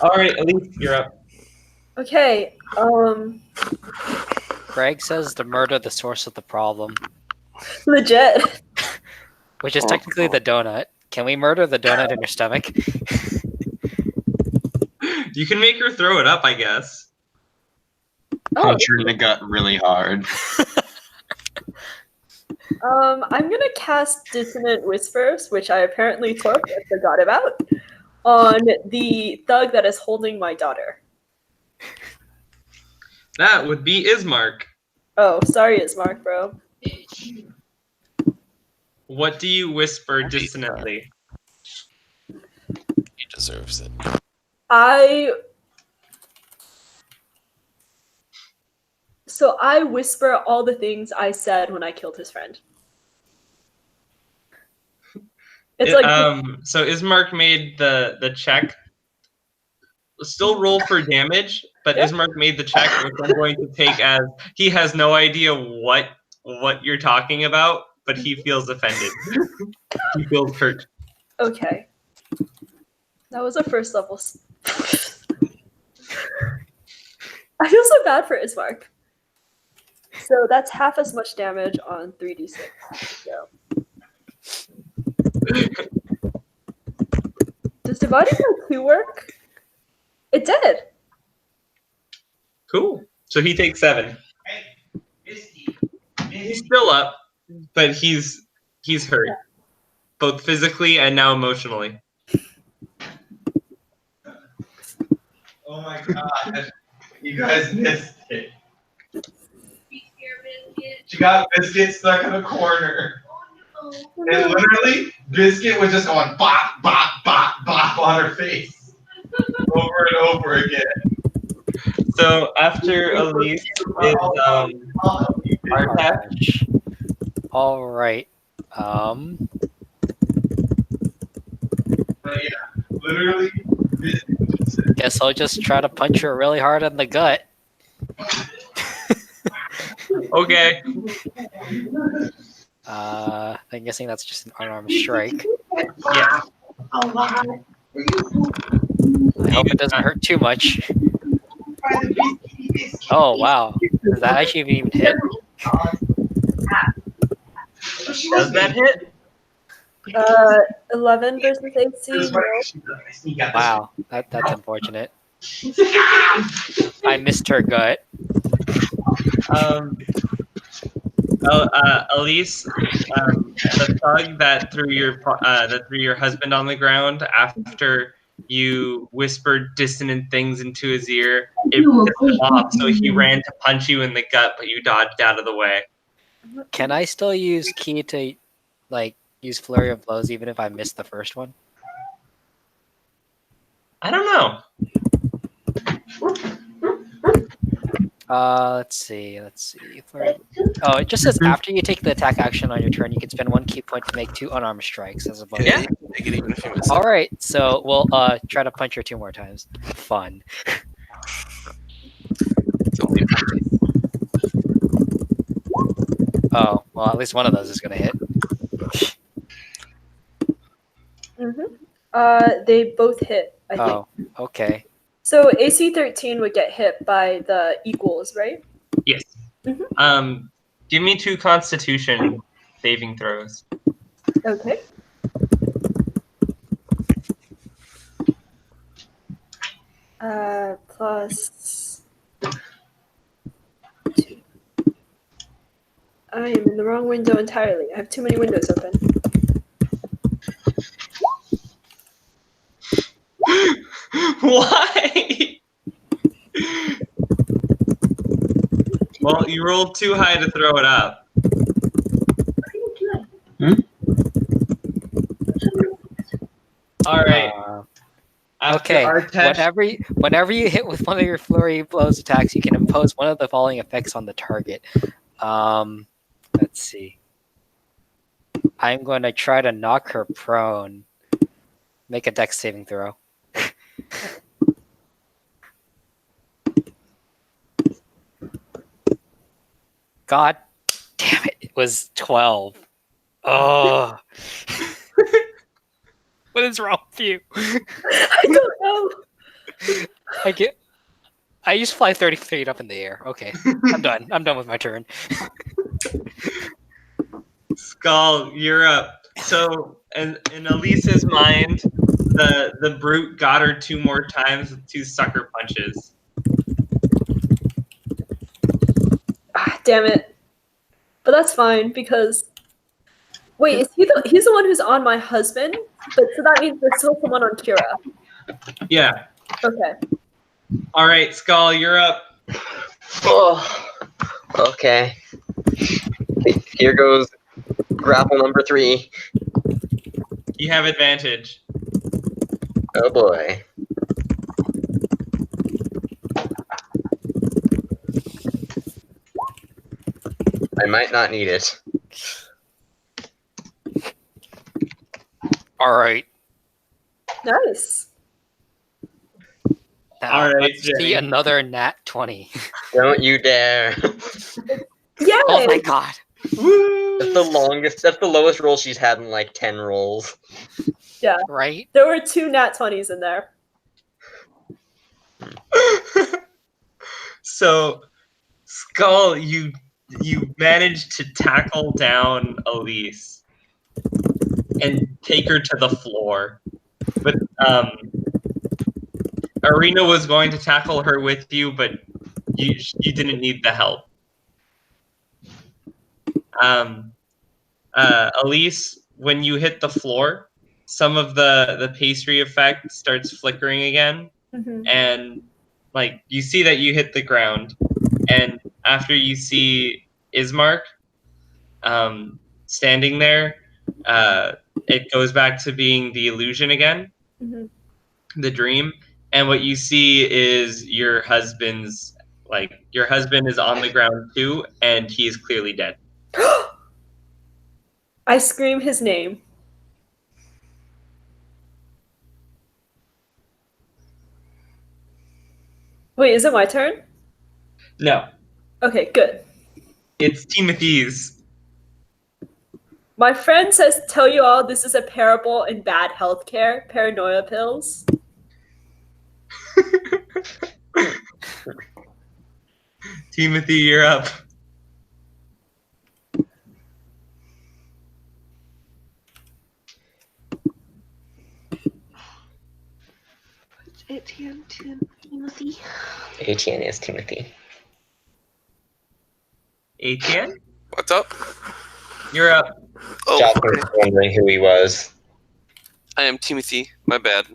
All right, Elyse, you're up. Okay. Greg says to murder the source of the problem, Legit. which is technically the donut. Can we murder the donut in her stomach? You can make her throw it up, I guess. Oh, Punch her in the gut really hard. I'm gonna cast Dissonant Whispers, which I apparently took and forgot about, on the thug that is holding my daughter. That would be Ismark. Oh, sorry, Ismark, bro. What do you whisper dissonantly? He deserves it. So I whisper all the things I said when I killed his friend. It's like So Ismark made the check. Still roll for damage, but Yeah. Ismark made the check, which I'm going to take as he has no idea what you're talking about, but he feels offended. He feels hurt. okay. That was a first level. I feel so bad for Ismark. So that's half as much damage on 3d6. So. Does dividing by 2 work? It did. Cool. So he takes 7. He's still up, but he's hurt, both physically and now emotionally. Oh my god. You guys missed it. She got Biscuit stuck in a corner. And literally, Biscuit was just going bop, bop, bop, bop on her face. Over and over again. So after Elyse is Artesh. All right. But yeah, literally, Biscuit was just Guess I'll just try to punch her really hard in the gut. Okay. I'm guessing that's just an unarmed strike. Yeah. I hope it doesn't hurt too much. Oh wow, does that actually even hit? Does that hit? 11 versus AC. No. Wow, that's unfortunate. I missed her gut. Elyse, the thug that threw your husband on the ground after you whispered dissonant things into his ear, it pissed him off, so he ran to punch you in the gut, but you dodged out of the way. Can I still use key to, like, use flurry of blows even if I missed the first one? I don't know. Let's see. Flurry. Oh, it just says after you take the attack action on your turn, you can spend 1 key point to make 2 unarmed strikes as a bonus. Yeah, you can take it even if you miss it. All right, so we'll try to punch her 2 more times. Fun. It's only Oh, well, at least one of those is gonna hit. They both hit, I think. Oh, okay. So AC 13 would get hit by the equals, right? Yes. Mhm. Give me 2 Constitution saving throws. Okay. Plus 2. I am in the wrong window entirely. I have too many windows open. Why? Well, you rolled too high to throw it up. All right. After Okay. Artesh, Whenever you hit with one of your flurry blows attacks, you can impose one of the following effects on the target. Let's see. I'm going to try to knock her prone. Make a dex saving throw. God damn it! It was 12. Oh. What is wrong with you? I don't know. I just fly 30 feet up in the air. Okay, I'm done. I'm done with my turn. Skal, you're up. So, in Elise's mind, the brute got her 2 more times with 2 sucker punches. Ah, damn it. But that's fine because. Wait, he's the one who's on my husband? But so that means there's still someone on Kira. Yeah. Okay. All right, Skal, you're up. Oh, okay. Here goes grapple number 3. You have advantage. Oh boy. I might not need it. All right. Nice. Now, All right, let's see Jenny. another nat 20. Don't you dare. Yay! Oh my god. That's the longest, that's the lowest roll she's had in like 10 rolls. Yeah. Right? There were 2 nat 20s in there. So, Skal, you managed to tackle down Elyse and take her to the floor. But Arena was going to tackle her with you, but you didn't need the help. Elyse, when you hit the floor, some of the pastry effect starts flickering again, and like you see that you hit the ground, and after you see Ismark standing there, it goes back to being the illusion again, the dream, and what you see is your husband is on the ground too, and he is clearly dead. I scream his name. Wait, is it my turn? No, Okay, good. it's Timothy's. My friend says, tell you all this is a parable in bad healthcare, paranoia pills. Timothy, you're up. Etienne, Timothy. Etienne is Timothy. Etienne? What's up? You're up. Oh, Jocelyn okay. was wondering who he was. I am Timothy. My bad.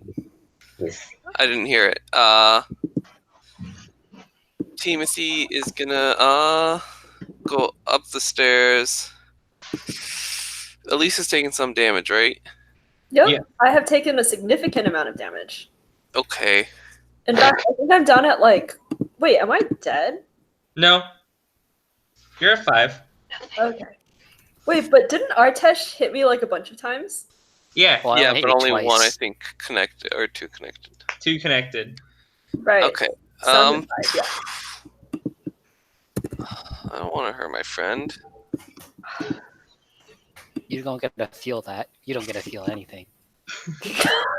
Yes. I didn't hear it. Timothy is gonna go up the stairs. Elyse is taking some damage, right? Yep, Yeah. I have taken a significant amount of damage. Okay. In fact, I think I'm down at like. Wait, am I dead? No. You're at 5. Okay. Wait, but didn't Artesh hit me like a bunch of times? Yeah. Well, I Yeah, hit but you only twice. one, I think, connected or 2 connected. 2 connected. Right. Okay. So I'm at 5, yeah. I don't want to hurt my friend. You don't get to feel that. You don't get to feel anything.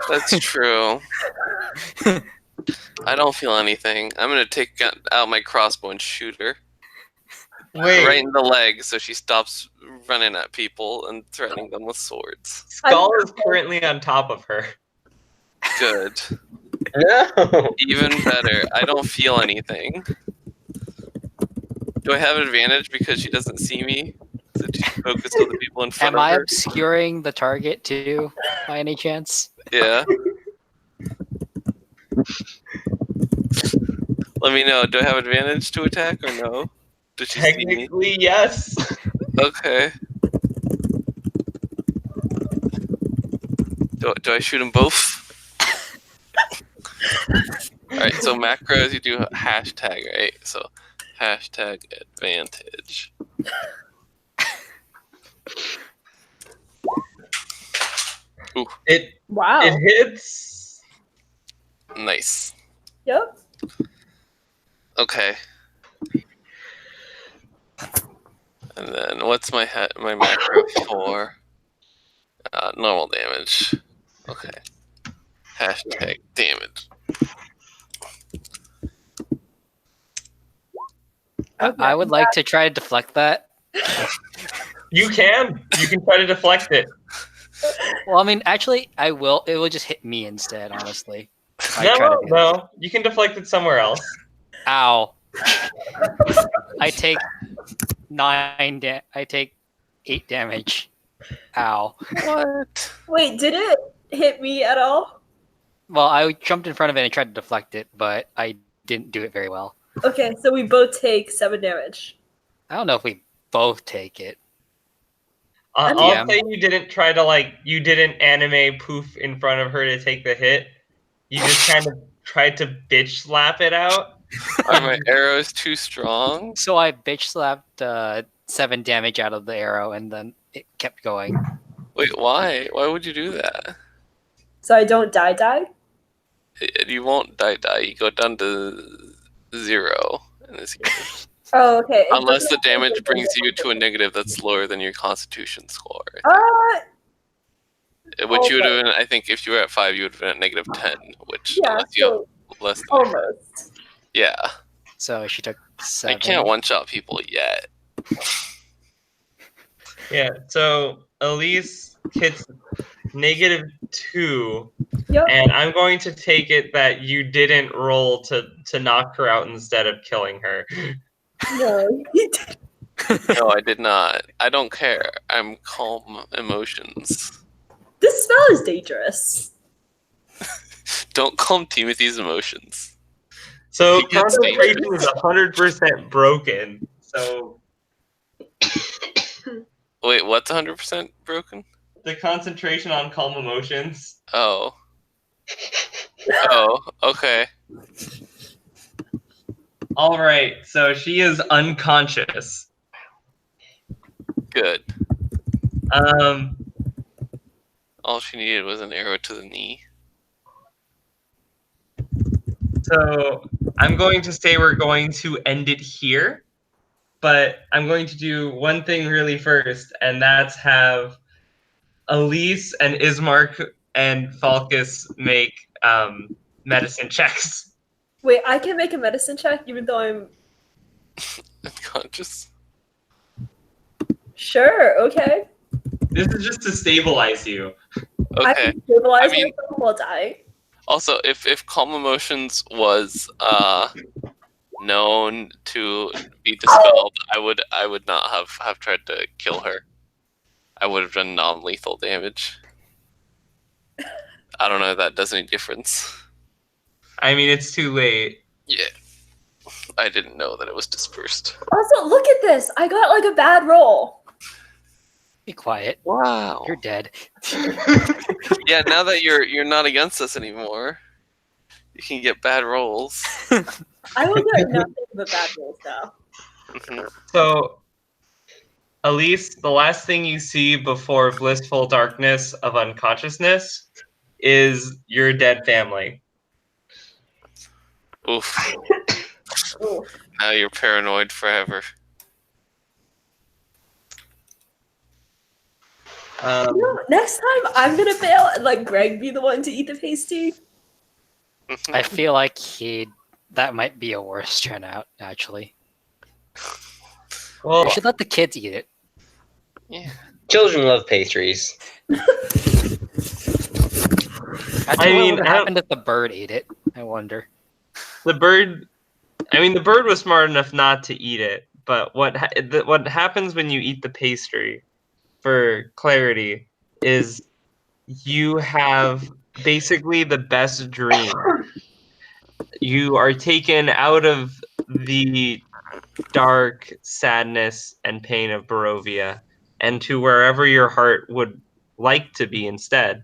That's true. I don't feel anything. I'm gonna take out my crossbow and shoot her Wait. right in the leg, so she stops running at people and threatening them with swords. Skal is currently on top of her. Good. No. Even better. I don't feel anything. Do I have advantage because she doesn't see me? So she's focused on the people in front Am of I her? obscuring the target too, by any chance? Yeah. Let me know. Do I have advantage to attack or no? Did she see me? Technically, yes. Okay. Do I shoot them both? Alright, so macros, you do hashtag, right? So hashtag advantage. Ooh, Wow. It hits. nice. Yep. Okay. And then what's my my macro for? Normal damage. Okay. Hashtag damage. I would like to try to deflect that. You can. You can try to deflect it. Well, I mean, actually, I will. It will just hit me instead, honestly. I try No, to do that. no. You can deflect it somewhere else. Ow. I take 9 I take 8 damage. Ow. What? Wait, did it hit me at all? Well, I jumped in front of it and tried to deflect it, but I didn't do it very well. Okay, so we both take 7 damage. I don't know if we both take it. I'll Yeah. say you didn't try to you didn't anime poof in front of her to take the hit. You just kind of tried to bitch slap it out. Are my arrows too strong? So I bitch slapped 7 damage out of the arrow, and then it kept going. Wait, why? Why would you do that? So I don't die? You won't die. You go down to 0 in this game. Oh, okay. It Unless the doesn't- damage brings you to a negative that's lower than your constitution score. Which you would have been, I think, if you were at 5, you would have been at negative 10, which yeah, unless you so have less than almost. Yeah. So she took 7. I can't one-shot people yet. Yeah, so Elyse hits -2, Yep. and I'm going to take it that you didn't roll to knock her out instead of killing her. No. No, I did not. I don't care. I'm calm emotions. This spell is dangerous. Don't calm Timothy's emotions. So He gets concentration is 100% broken. So Wait, what's 100% broken? the concentration on calm emotions. Oh. Oh, okay. All right, so she is unconscious. Good. All she needed was an arrow to the knee. So I'm going to say we're going to end it here, but I'm going to do one thing really first, and that's have Elyse and Ismark and Falkas make medicine checks. Wait, I can make a medicine check even though I'm Unconscious. sure, okay. This is just to stabilize you. I Okay. can stabilize I mean- myself while dying. Also, if calm emotions was known to be dispelled, I would not have tried to kill her. I would have done non-lethal damage. I don't know if that does any difference. I mean, it's too late. Yeah. I didn't know that it was dispersed. Also, look at this. I got like a bad roll. Be quiet. Wow. You're dead. Yeah, now that you're not against us anymore, you can get bad rolls. I will get nothing but bad rolls now. Mhm. So, Elyse, the last thing you see before blissful darkness of unconsciousness is your dead family. Oof. Oof. Now you're paranoid forever. Um, You know, next time I'm gonna fail and like Greg be the one to eat the pasty. I feel like that might be a worse turnout, actually. well, We should let the kids eat it. Yeah. Children love pastries. Actually, mean, what would I don't- happen if the bird ate it? I wonder. the bird was smart enough not to eat it, but what happens when you eat the pastry, for clarity, is you have basically the best dream. You are taken out of the dark sadness and pain of Barovia and to wherever your heart would like to be instead.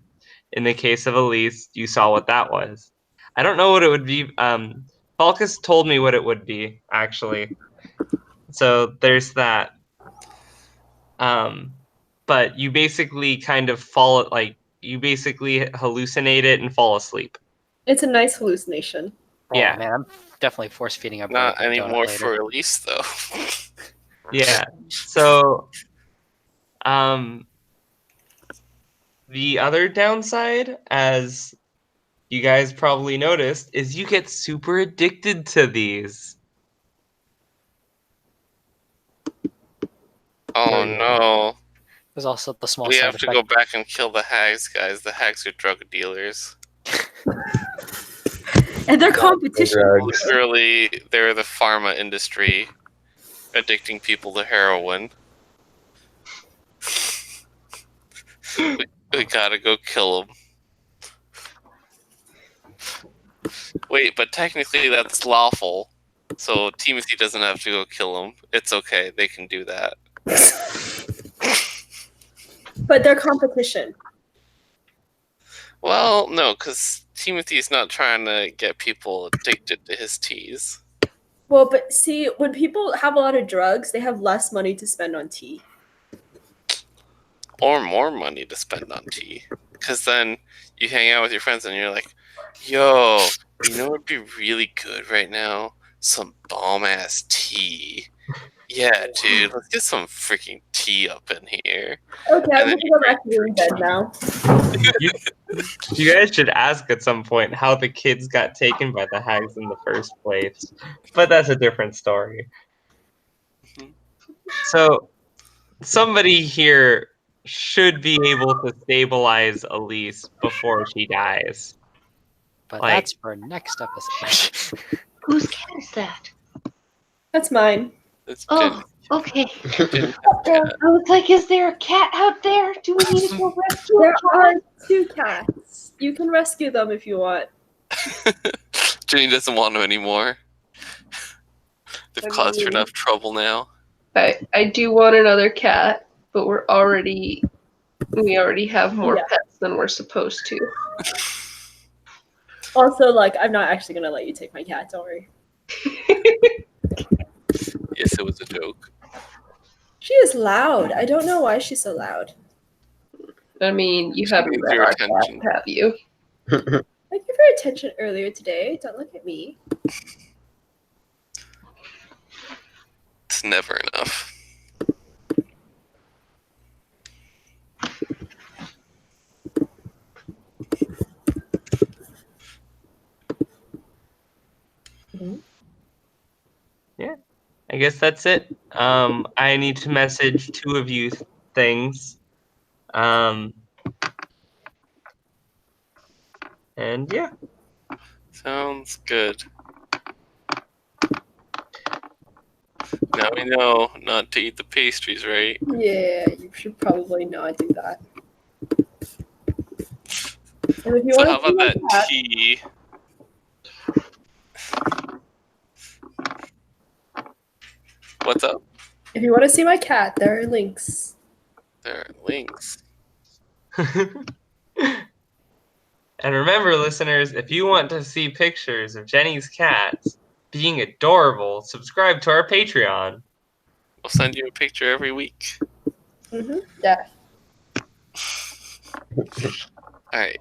In the case of Elyse, you saw what that was. I don't know what it would be. Falkas told me what it would be, actually. So there's that. But you basically kind of you basically hallucinate it and fall asleep. It's a nice hallucination. Oh, Yeah. man, I'm definitely force feeding a bird Not a donut anymore later. for Elyse, though. Yeah. So, the other downside, as you guys probably noticed, is you get super addicted to these. Oh no. There's also the small We side have to effect. go back and kill the hags, guys. The hags are drug dealers. And their competition. Drugs. Literally, they're the pharma industry addicting people to heroin. We gotta go kill them. Wait, but technically that's lawful. So Timothy doesn't have to go kill them. It's okay. They can do that. But their competition. Well, no, because Timothy's not trying to get people addicted to his teas. Well, but see, when people have a lot of drugs, they have less money to spend on tea. Or more money to spend on tea. Because then you hang out with your friends and you're like, yo, you know what would be really good right now? Some bomb-ass tea. Yeah, dude, let's get some freaking tea up in here. Okay, I'm And then gonna go back to your bed now. You guys should ask at some point how the kids got taken by the hags in the first place. But that's a different story. So, somebody here should be able to stabilize Elyse before she dies. But like- that's for next episode. Whose cat is that? That's mine. It's Oh, okay. Jen- I was like, is there a cat out there? Do we need to go rescue There a are cat? 2 cats. You can rescue them if you want. Jenny doesn't want him anymore. They've I caused her mean- enough trouble now. I do want another cat, but we already have more Yeah. pets than we're supposed to. Also, like, I'm not actually gonna let you take my cat. Don't worry. Yes, it was a joke. She is loud. I don't know why she's so loud. I mean, you She haven't needs met your our attention. cat, have you? I gave her attention earlier today. Don't look at me. It's never enough. I guess that's it. I need to message 2 of you things. And yeah. Sounds good. Now we know not to eat the pastries, right? Yeah, you should probably not do that. And if you So want how to see about my that cat, tea? What's up? if you want to see my cat, there are links. There are links. And remember, listeners, if you want to see pictures of Jenny's cats being adorable, subscribe to our Patreon. We'll send you a picture every week. Yeah. All right.